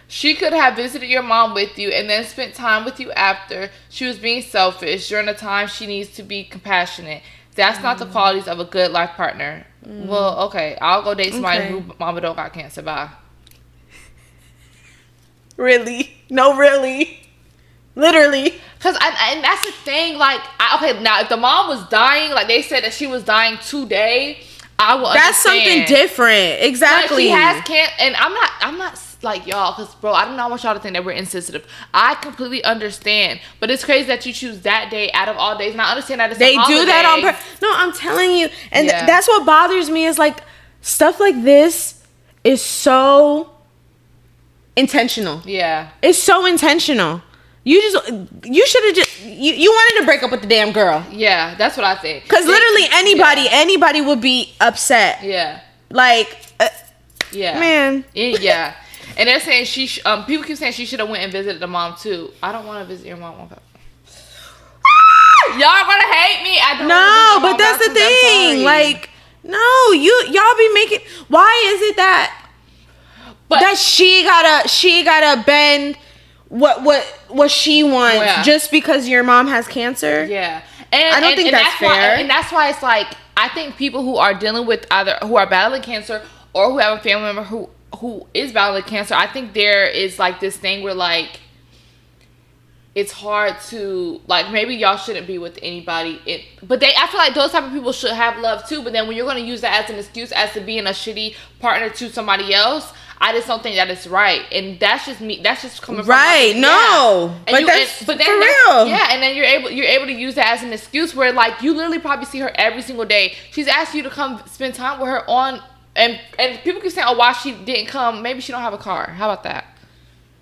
She could have visited your mom with you and then spent time with you after. She was being selfish. During the time, she needs to be compassionate. That's not the qualities of a good life partner. Well, okay. I'll go date somebody who mama don't got cancer. Bye. Really? No, really. Literally. Because, and that's the thing. Okay, now, if the mom was dying, like they said that she was dying today, I will understand. That's something different. Exactly. She has cancer. And I'm not y'all, because bro, I do not want y'all to think that we're insensitive. I completely understand, but it's crazy that you choose that day out of all days, and I understand that it's they a holiday. do that on purpose. No, I'm telling you, and that's what bothers me is stuff like this is so intentional. Yeah, it's so intentional. You should have just you wanted to break up with the damn girl. Yeah, that's what I think. Because literally anybody would be upset. Yeah, yeah, man, yeah. And they're saying people keep saying she should have went and visited the mom too. I don't want to visit your mom. Y'all gonna hate me. I don't. No, but that's the thing. No, y'all be making. Why is it that she gotta bend what she wants just because your mom has cancer? Yeah, and I don't think that's fair. And that's why it's I think people who are dealing with who are battling cancer or who have a family member who is battling cancer, I think there is this thing where it's hard to maybe y'all shouldn't be with anybody. I feel like those type of people should have love too. But then when you're gonna use that as an excuse as to being a shitty partner to somebody else, I just don't think that it's right. And that's just me. That's just coming from right. No, but that's for real. Yeah, and then you're able to use that as an excuse where you literally probably see her every single day. She's asked you to come spend time with her on. And people keep saying, "Oh, why she didn't come? Maybe she don't have a car. How about that?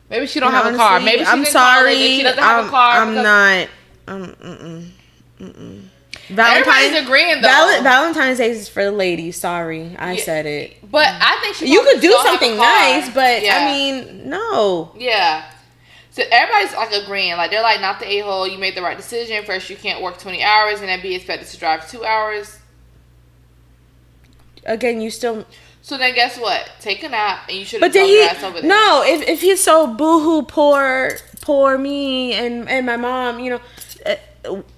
Maybe she don't have a car. Maybe I'm sorry. She doesn't have a car. I'm not. Everybody's agreeing though. Valentine's Day is for the ladies. Sorry, I said it. But I think you could do something nice. But I mean, no. Yeah. So everybody's agreeing. They're not the a-hole. You made the right decision. First, you can't work 20 hours and then be expected to drive 2 hours. Again, you still. So then, guess what? Take a nap, and you should have told your ass over there. No, if he's so boohoo, poor me and my mom,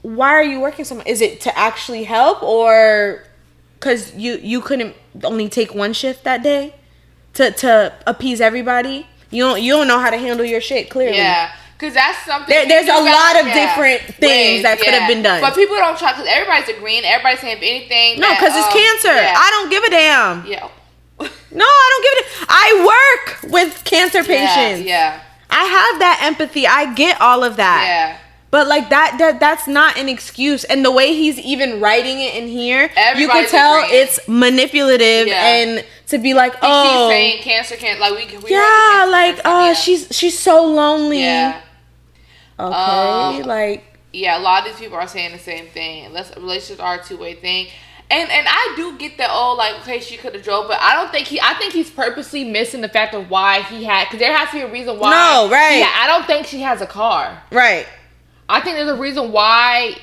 why are you working so much? Is it to actually help, or because you couldn't only take one shift that day to appease everybody? You don't know how to handle your shit clearly. Yeah. Because that's something. There's a lot of different things that could have been done. But people don't try because everybody's agreeing. Everybody's saying if anything. No, because it's cancer. Yeah. I don't give a damn. Yeah. No, I don't give a damn. I work with cancer patients. Yeah. I have that empathy. I get all of that. Yeah. But that's not an excuse. And the way he's even writing it in here, you can tell it's manipulative and to be like, oh. He keeps saying cancer can't she's so lonely. Yeah. Okay, Yeah, a lot of these people are saying the same thing. Unless relationships are a two-way thing. And I do get that, okay, she could have drove, but I think he's purposely missing the fact of why he had, because there has to be a reason why. No, right. Yeah, I don't think she has a car. Right. I think there's a reason why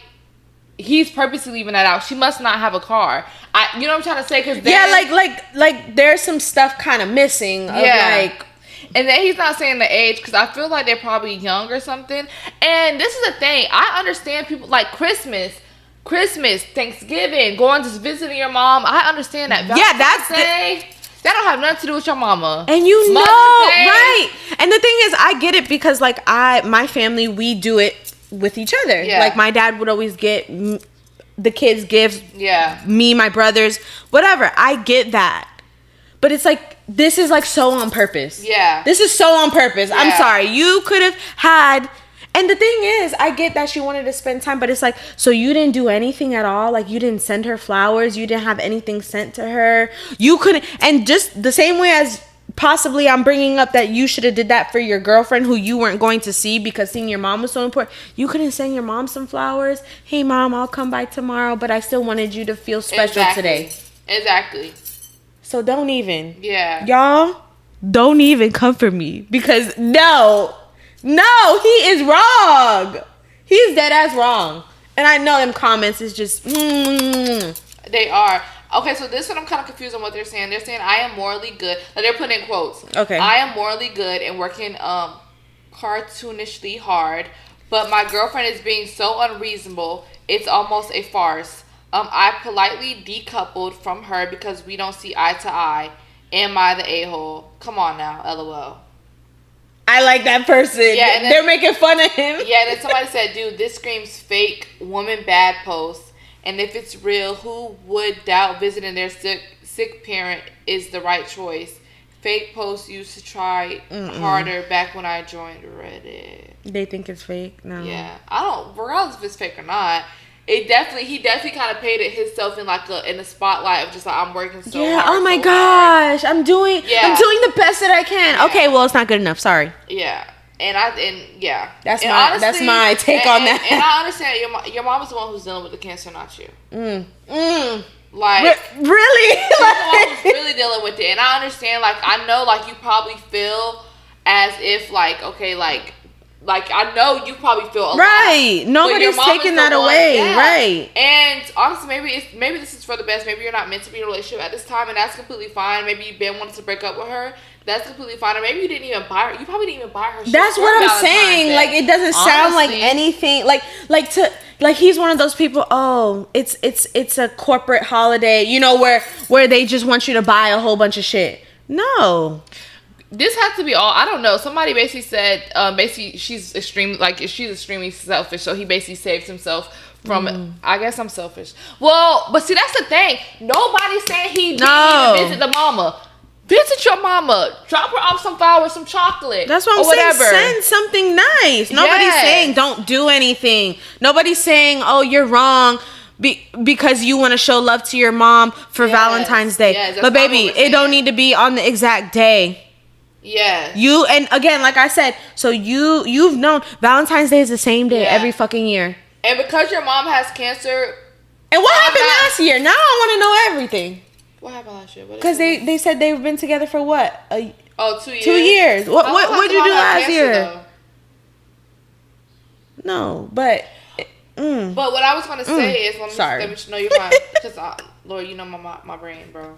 he's purposely leaving that out. She must not have a car. You know what I'm trying to say? Cause like there's some stuff kind of missing. And then he's not saying the age, because I feel like they're probably young or something. And this is the thing. I understand people like Christmas, Thanksgiving, going to visiting your mom. I understand that. That don't have nothing to do with your mama. And right. And the thing is, I get it because like my family, we do it with each other. Yeah. Like my dad would always get the kids gifts. Yeah. Me, my brothers, whatever. I get that. But it's like, this is like so on purpose. Yeah. This is so on purpose. Yeah. I'm sorry. You could have had... And the thing is, I get that she wanted to spend time, but it's like, so you didn't do anything at all? Like, you didn't send her flowers? You didn't have anything sent to her? You couldn't... And just the same way as possibly I'm bringing up that you should have did that for your girlfriend who you weren't going to see because seeing your mom was so important. You couldn't send your mom some flowers? Hey, Mom, I'll come by tomorrow, but I still wanted you to feel special today. Exactly. So don't even. Yeah. Y'all, don't even come for me because no, he is wrong. He's dead ass wrong. And I know them comments is just, They are. Okay, so this one I'm kind of confused on what they're saying. They're saying, I am morally good. Like, they're putting in quotes. Okay. I am morally good and working cartoonishly hard, but my girlfriend is being so unreasonable, it's almost a farce. I politely decoupled from her because we don't see eye to eye. Am I the a-hole? Come on now, LOL. I like that person. Yeah, and then, they're making fun of him. Yeah, and then somebody said, dude, this screams fake woman bad post. And if it's real, who would doubt visiting their sick parent is the right choice? Fake posts used to try harder back when I joined Reddit. They think it's fake? No. Yeah. I don't, regardless if it's fake or not. He definitely kind of painted himself in in the spotlight of just like, I'm working so hard. Oh my gosh, I'm doing the best that I can. Yeah. Okay, well, it's not good enough. Sorry. Yeah, that's my take on that. And I understand your mom is the one who's dealing with the cancer, not you. Like really, she's the one who's really dealing with it, and I understand. Like I know, like you probably feel as if like I know you probably feel alive. Right. Nobody's taking that away. Yeah. Right. And honestly, maybe this is for the best. Maybe you're not meant to be in a relationship at this time, and that's completely fine. Maybe you've been wanting to break up with her. That's completely fine. Or maybe you didn't even buy her. You probably didn't even buy her shit. That's what I'm saying. Like it doesn't sound like anything. Like he's one of those people. Oh, it's a corporate holiday. You know where they just want you to buy a whole bunch of shit. No. This has to be all. I don't know. Somebody basically said, she's extremely selfish. So he basically saves himself from. I guess I'm selfish. Well, but see, that's the thing. Nobody's saying he didn't even visit the mama. Visit your mama. Drop her off some flowers, some chocolate. That's what I'm saying. Send something nice. Nobody's saying don't do anything. Nobody's saying, oh, you're wrong. Because you want to show love to your mom for Valentine's Day. Yes, but baby, it don't need to be on the exact day. Yeah. And again, like I said, so you've known Valentine's Day is the same day every fucking year. And because your mom has cancer. And what happened last year? Now I want to know everything. What happened last year? Because they said they've been together for what? 2 years. 2 years. What did you do last year? Though. No, but. But what I was gonna say is, let me know you're fine. Because Lord, you know my brain, bro.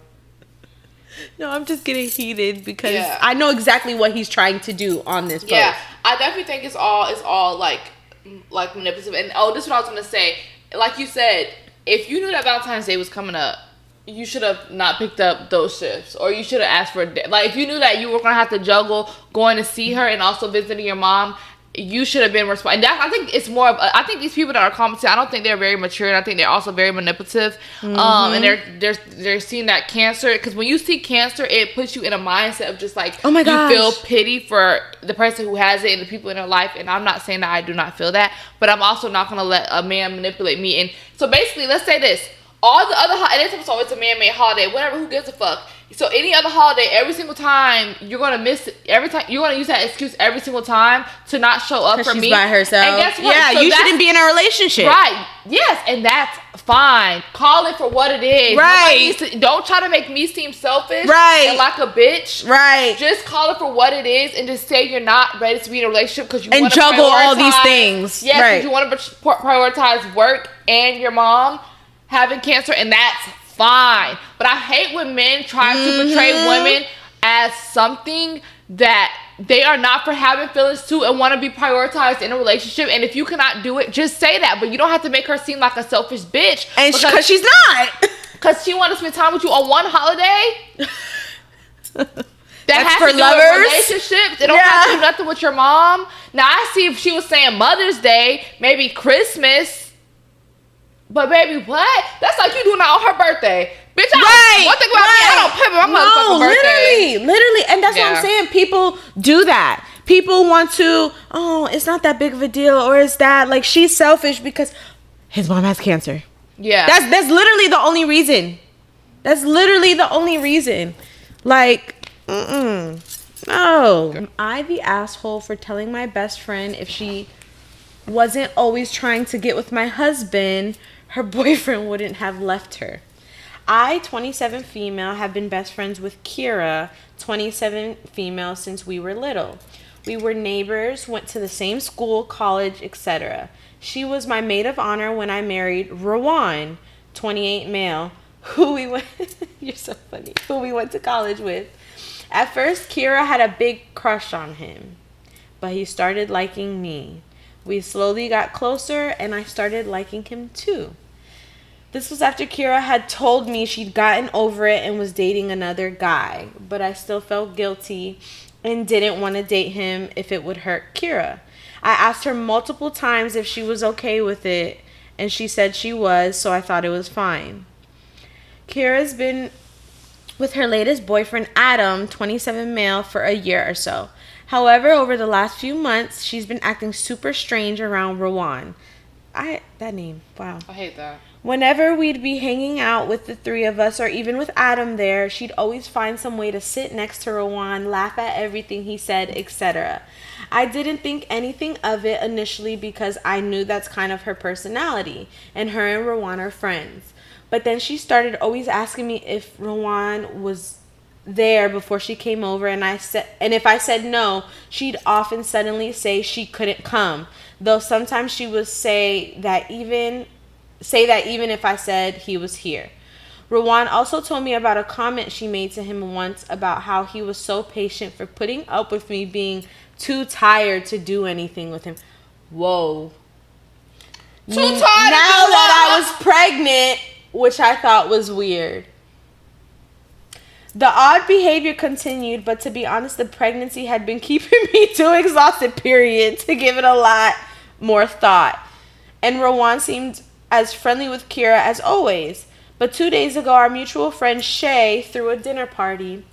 No, I'm just getting heated because I know exactly what he's trying to do on this post. Yeah, I definitely think it's all like manipulative. And this is what I was gonna say. Like you said, if you knew that Valentine's Day was coming up, you should have not picked up those shifts, or you should have asked for a day. Like if you knew that you were gonna have to juggle going to see her and also visiting your mom, you should have been responsible. I think it's more of I think these people that are commenting, I don't think they're very mature, and I think they're also very manipulative. And they're seeing that cancer, because when you see cancer, it puts you in a mindset of just like, oh my gosh, you feel pity for the person who has it and the people in their life. And I'm not saying that I do not feel that, but I'm also not going to let a man manipulate me. And so basically, let's say this: all the other holidays, it's always a man-made holiday, whatever, who gives a fuck? So any other holiday, every single time, you're going to miss it. Every time, you're going to use that excuse every single time to not show up for she's me. By herself. And guess what? Yeah, so you shouldn't be in a relationship. Right. Yes, and that's fine. Call it for what it is. Right. Don't try to make me seem selfish. Right. And like a bitch. Right. Just call it for what it is and just say you're not ready to be in a relationship because you want to juggle all these things. Yes, right. You want to prioritize work and your mom having cancer, and that's fine. But I hate when men try to portray women as something that they are not for having feelings too and want to be prioritized in a relationship. And if you cannot do it, just say that. But you don't have to make her seem like a selfish bitch. And because she's not. Because she want to spend time with you on one holiday. That has for to do lovers. with relationships. It don't have to do nothing with your mom. Now, I see if she was saying Mother's Day, maybe Christmas. But baby, what? That's like you doing that on her birthday. Bitch, one thing about me, I don't pay my motherfucking birthday. Literally. And that's what I'm saying. People do that. People want to, it's not that big of a deal. Or is that, like, she's selfish because his mom has cancer. Yeah. That's literally the only reason. That's literally the only reason. Like, no. Am I the asshole for telling my best friend if she wasn't always trying to get with my husband, her boyfriend wouldn't have left her? I, 27 female, have been best friends with Kira, 27 female, since we were little. We were neighbors, went to the same school, college, etc. She was my maid of honor when I married Rowan, 28 male, who we went you're so funny, who we went to college with. At first, Kira had a big crush on him, but he started liking me. We slowly got closer, and I started liking him too. This was after Kira had told me she'd gotten over it and was dating another guy, but I still felt guilty and didn't want to date him if it would hurt Kira. I asked her multiple times if she was okay with it, and she said she was, so I thought it was fine. Kira's been with her latest boyfriend, Adam, 27 male, for a year or so. However, over the last few months, she's been acting super strange around Rowan. That name, wow. I hate that. Whenever we'd be hanging out with the three of us, or even with Adam there, she'd always find some way to sit next to Rowan, laugh at everything he said, etc. I didn't think anything of it initially because I knew that's kind of her personality, and her and Rowan are friends. But then she started always asking me if Rowan was there before she came over, and if I said no, she'd often suddenly say she couldn't come. Though sometimes she would say that even if I said he was here. Rowan also told me about a comment she made to him once about how he was so patient for putting up with me being too tired to do anything with him. Whoa. Too tired. Now that I was pregnant, which I thought was weird. The odd behavior continued, but to be honest, the pregnancy had been keeping me too exhausted, period, to give it a lot more thought. And Rowan seemed as friendly with Kira as always. But 2 days ago, our mutual friend Shay threw a dinner party.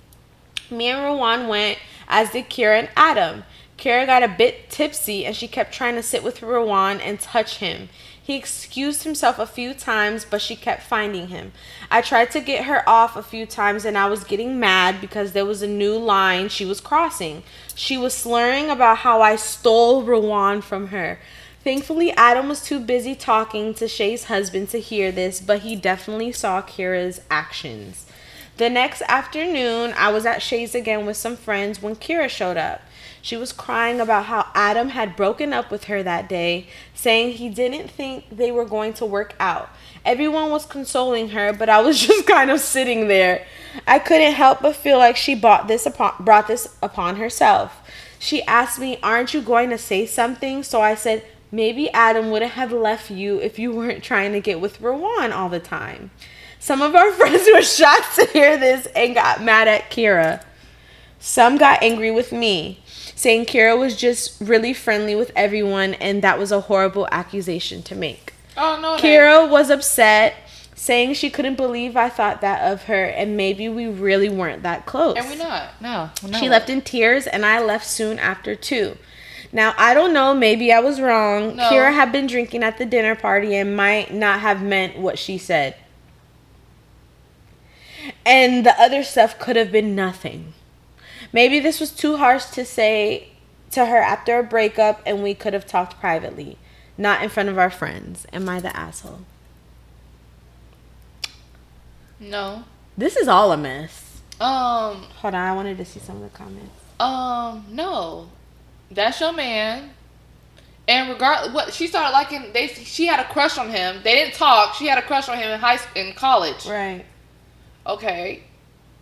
Me and Rowan went, as did Kira and Adam. Kira got a bit tipsy, and she kept trying to sit with Rowan and touch him. He excused himself a few times, but she kept finding him. I tried to get her off a few times, and I was getting mad because there was a new line she was crossing. She was slurring about how I stole Rowan from her. Thankfully, Adam was too busy talking to Shay's husband to hear this, but he definitely saw Kira's actions. The next afternoon, I was at Shay's again with some friends when Kira showed up. She was crying about how Adam had broken up with her that day, saying he didn't think they were going to work out. Everyone was consoling her, but I was just kind of sitting there. I couldn't help but feel like she brought this upon herself. She asked me, "Aren't you going to say something?" So I said, "Maybe Adam wouldn't have left you if you weren't trying to get with Rowan all the time." Some of our friends were shocked to hear this and got mad at Kira. Some got angry with me, saying Kira was just really friendly with everyone, and that was a horrible accusation to make. Oh, no. Kira was upset, saying she couldn't believe I thought that of her, and maybe we really weren't that close. And we're not. No. She left in tears, and I left soon after too. Now, I don't know, maybe I was wrong. No. Kira had been drinking at the dinner party and might not have meant what she said. And the other stuff could have been nothing. Maybe this was too harsh to say to her after a breakup, and we could have talked privately, not in front of our friends. Am I the asshole? No. This is all a mess. Hold on, I wanted to see some of the comments. No. That's your man. And regardless, what she started liking, she had a crush on him. They didn't talk. She had a crush on him in college. Right. Okay.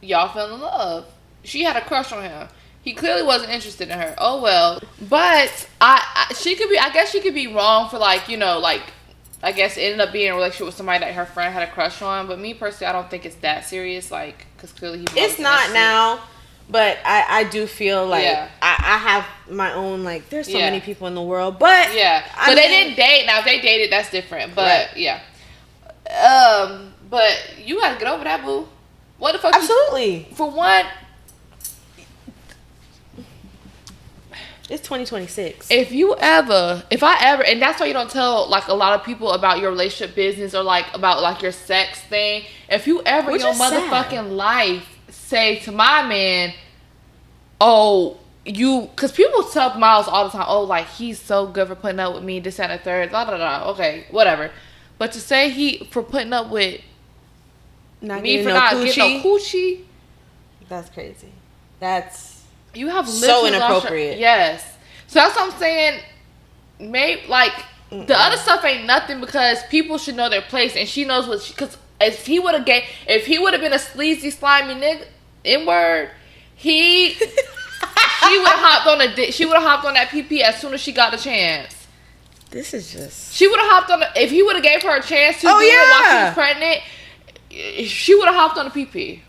Y'all fell in love. She had a crush on him. He clearly wasn't interested in her. Oh well. But I guess she could be wrong for like, you know, like, I guess it ended up being in a relationship with somebody that her friend had a crush on. But me personally, I don't think it's that serious. Like, because clearly it's not now. But I do feel like I have my own, like, there's so many people in the world. But they didn't date. Now if they dated, that's different. But but you gotta get over that, boo. What the fuck? Absolutely. For one, it's 2026. If I ever, and that's why you don't tell like a lot of people about your relationship business or like about like your sex thing. If you ever in your motherfucking life say to my man, because people tell Miles all the time, oh, like, he's so good for putting up with me, this and the third, blah, blah, blah. Okay, whatever. But to say for putting up with me for not getting no coochie, that's crazy. You have so inappropriate. Yes. So that's what I'm saying. Maybe, like, the other stuff ain't nothing because people should know their place, and she knows what because if he would have been a sleazy, slimy nigga, N-word, she would have hopped on that PP as soon as she got the chance. This is just. She would have hopped on if he would have gave her a chance to do it while she was pregnant. She would have hopped on the PP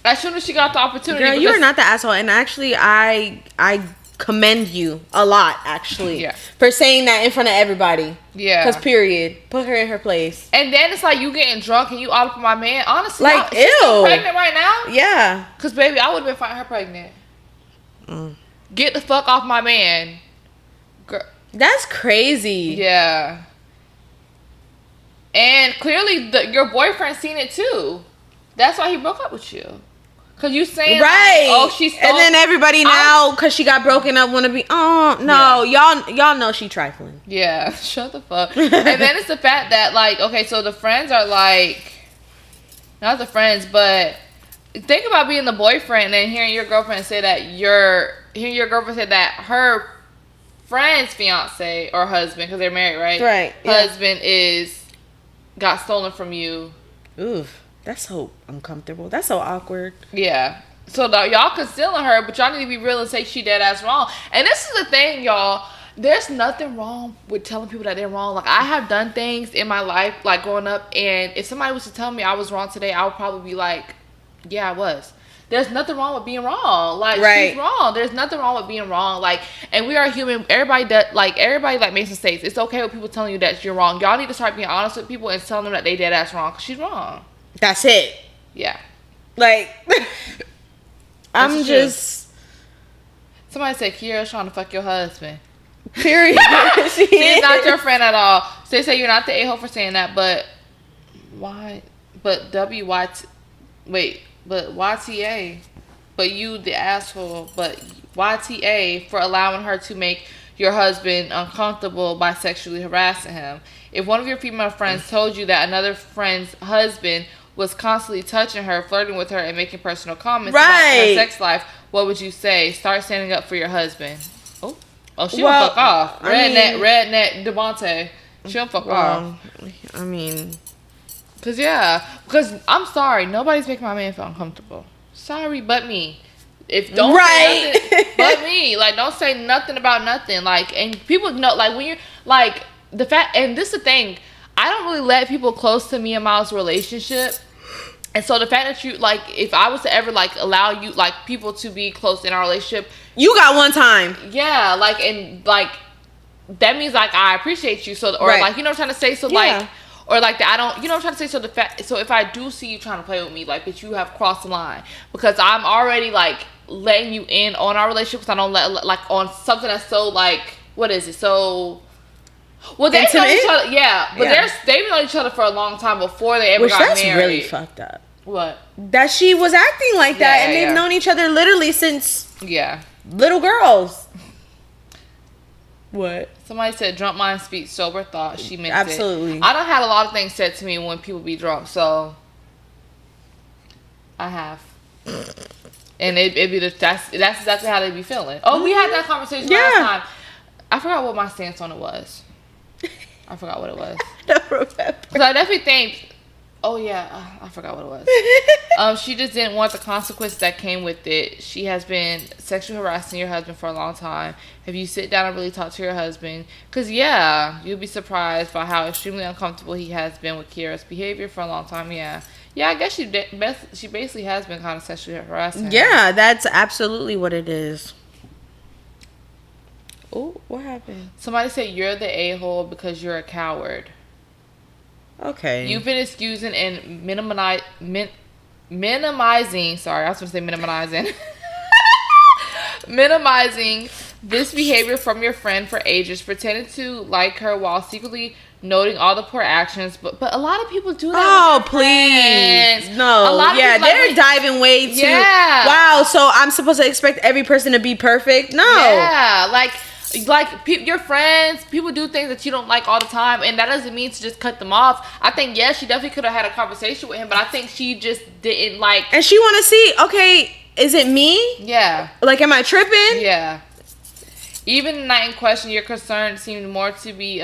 as soon as she got the opportunity. Girl, you are not the asshole, and actually, I commend you a lot, actually, for saying that in front of everybody. Yeah. Because period, put her in her place. And then it's like you getting drunk and you all up on my man. Honestly, like, she's still pregnant right now. Yeah. Because baby, I would have been finding her pregnant. Get the fuck off my man. Girl. That's crazy. Yeah. And clearly, your boyfriend seen it too. That's why he broke up with you. Cause you saying right, like, oh, she's and then everybody now, cause she got broken up, want to be, oh no, y'all know she trifling. Yeah, shut the fuck. And then it's the fact that like, okay, so the friends are like, not the friends, but think about being the boyfriend and hearing your girlfriend say that her friend's fiance or husband, because they're married, right? Right. Husband got stolen from you. Oof. That's so uncomfortable. That's so awkward. Yeah. So y'all concealing her, but y'all need to be real and say she dead ass wrong. And this is the thing, y'all. There's nothing wrong with telling people that they're wrong. Like, I have done things in my life, like growing up, and if somebody was to tell me I was wrong today, I would probably be like, yeah, I was. There's nothing wrong with being wrong. Like, she's wrong. There's nothing wrong with being wrong. Like, and we are human. Everybody makes mistakes. It's okay with people telling you that you're wrong. Y'all need to start being honest with people and telling them that they dead ass wrong, because she's wrong. That's it. Yeah. Like, I'm just. Somebody said Kiara's trying to fuck your husband. Period. She's not your friend at all. So they say you're not the a-hole for saying that, but why? But YTA. But you the asshole. But YTA for allowing her to make your husband uncomfortable by sexually harassing him. If one of your female friends told you that another friend's husband was constantly touching her, flirting with her, and making personal comments about her sex life, what would you say? Start standing up for your husband. Oh, she don't fuck off. Redneck Devontae. She don't fuck off. I mean, because I'm sorry, nobody's making my man feel uncomfortable. Sorry, but me. Say nothing, but me. Like, don't say nothing about nothing. Like, and people know, like, when you're like the fact, and this is the thing. I don't really let people close to me and Miles' relationship. And so the fact that you, like, if I was to ever, like, allow you, like, people to be close in our relationship. You got one time. Yeah, like, and, like, that means, like, I appreciate you. So, or, like, you know what I'm trying to say? So, like, or, like, that I don't, you know what I'm trying to say? So if I do see you trying to play with me, like, that you have crossed the line. Because I'm already, like, letting you in on our relationship. Because I don't let, like, on something that's so, like, what is it? So Well, they've known each other. But Yeah. they've known each other for a long time before they ever got that's married. really fucked up. What? That she was acting like that, and they've known each other literally since little girls. What? Somebody said drunk mind speaks sober thought. She meant absolutely. It. I done had a lot of things said to me when people be drunk, so I have. And it be that's exactly how they be feeling. Oh, we had that conversation last time. I forgot what my stance on it was. I forgot what it was. I don't remember. So I definitely think. Oh yeah, I forgot what it was. She just didn't want the consequences that came with it. She has been sexually harassing your husband for a long time. Have you sit down and really talk to your husband? Because you'll be surprised by how extremely uncomfortable he has been with Kiara's behavior for a long time. Yeah, I guess she basically has been kind of sexually harassing her. Yeah, that's absolutely what it is. Oh, what happened? Somebody said you're the a-hole because you're a coward. Okay. You've been excusing and minimizing. Sorry, I was going to say minimizing. Minimizing this behavior from your friend for ages, pretending to like her while secretly noting all the poor actions. But a lot of people do that. Oh, please. Friends. No. A lot of people, they're diving way too. Yeah. Wow, so I'm supposed to expect every person to be perfect? No. Yeah, like your friends, people do things that you don't like all the time, and that doesn't mean to just cut them off. I think she definitely could have had a conversation with him, but I think she just didn't like. And she want to see, okay, is it me? Yeah. Like, am I tripping? Yeah. Even the night in question, your concern seemed more to be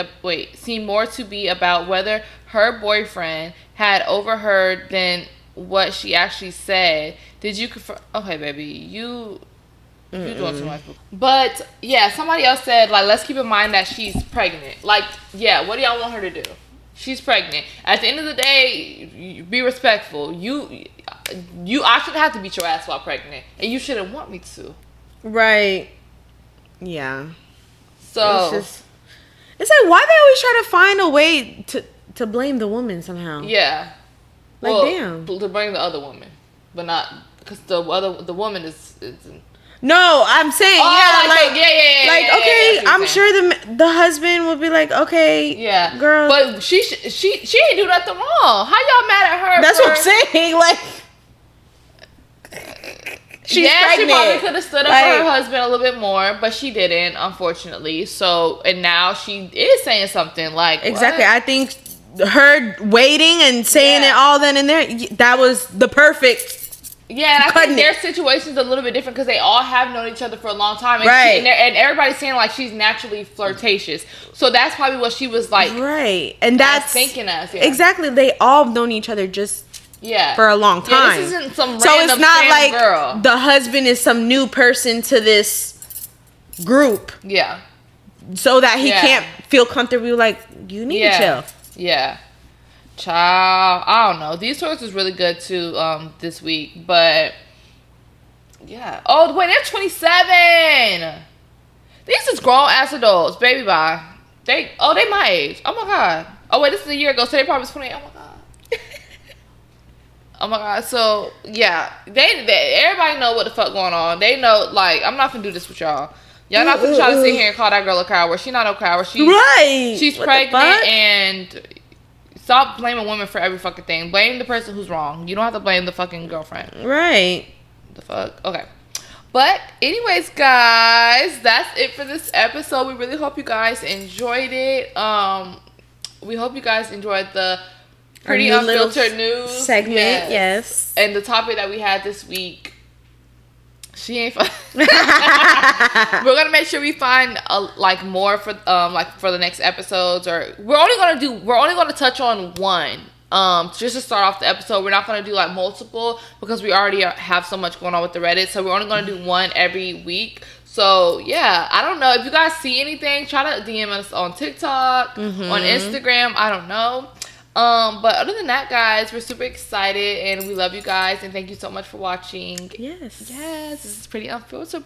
about whether her boyfriend had overheard than what she actually said. Did you confirm? Okay, baby, you're doing too much. But yeah, somebody else said, like, let's keep in mind that she's pregnant. Like, yeah, what do y'all want her to do? She's pregnant. At the end of the day, be respectful. I shouldn't have to beat your ass while pregnant, and you shouldn't want me to. Right. Yeah. So it's like, why they always try to find a way to blame the woman somehow? Yeah. Like, damn. To blame the other woman, but not because the woman is. No, I'm saying, okay, I'm sure the husband would be like, okay, yeah, girl, but she ain't do nothing wrong. How y'all mad at her? That's what I'm saying. Like, she's pregnant. She probably could have stood up for her husband a little bit more, but she didn't, unfortunately. So, and now she is saying something like, exactly. What? I think her waiting and saying it all then and there, that was the perfect. Yeah, and I think their situation's a little bit different because they all have known each other for a long time. And right. And everybody's saying, like, she's naturally flirtatious. So that's probably what she was like. Right. And that's thinking as. Yeah. Exactly. They all have known each other just for a long time. Yeah, this isn't some so random it's not like girl. The husband is some new person to this group. Yeah. So that he can't feel comfortable, like, you need to chill. Yeah. Child, I don't know. These tours was really good too this week, but yeah. Oh wait, they're 27. These is grown ass adults, baby. Bye. They my age. Oh my god. Oh wait, this is a year ago, so they probably 28. Oh my god. Oh my god. So yeah, they everybody know what the fuck going on. They know, like, I'm not gonna do this with y'all. Y'all not gonna try to sit here and call that girl a coward. She not no coward. She's pregnant and. Stop blaming women for every fucking thing. Blame the person who's wrong. You don't have to blame the fucking girlfriend. Right. The fuck? Okay. But anyways, guys, that's it for this episode. We really hope you guys enjoyed it. We hope you guys enjoyed the Pretty Unfiltered News segment. Yes. And the topic that we had this week. She ain't fun. We're gonna make sure we find more for for the next episodes, or we're only gonna touch on one just to start off the episode. We're not gonna do like multiple because we already have so much going on with the Reddit, so we're only gonna do one every week. So yeah, I don't know if you guys see anything, try to DM us on TikTok, on Instagram. I don't know. But other than that, guys, we're super excited and we love you guys and thank you so much for watching. Yes. This is Pretty Unfiltered.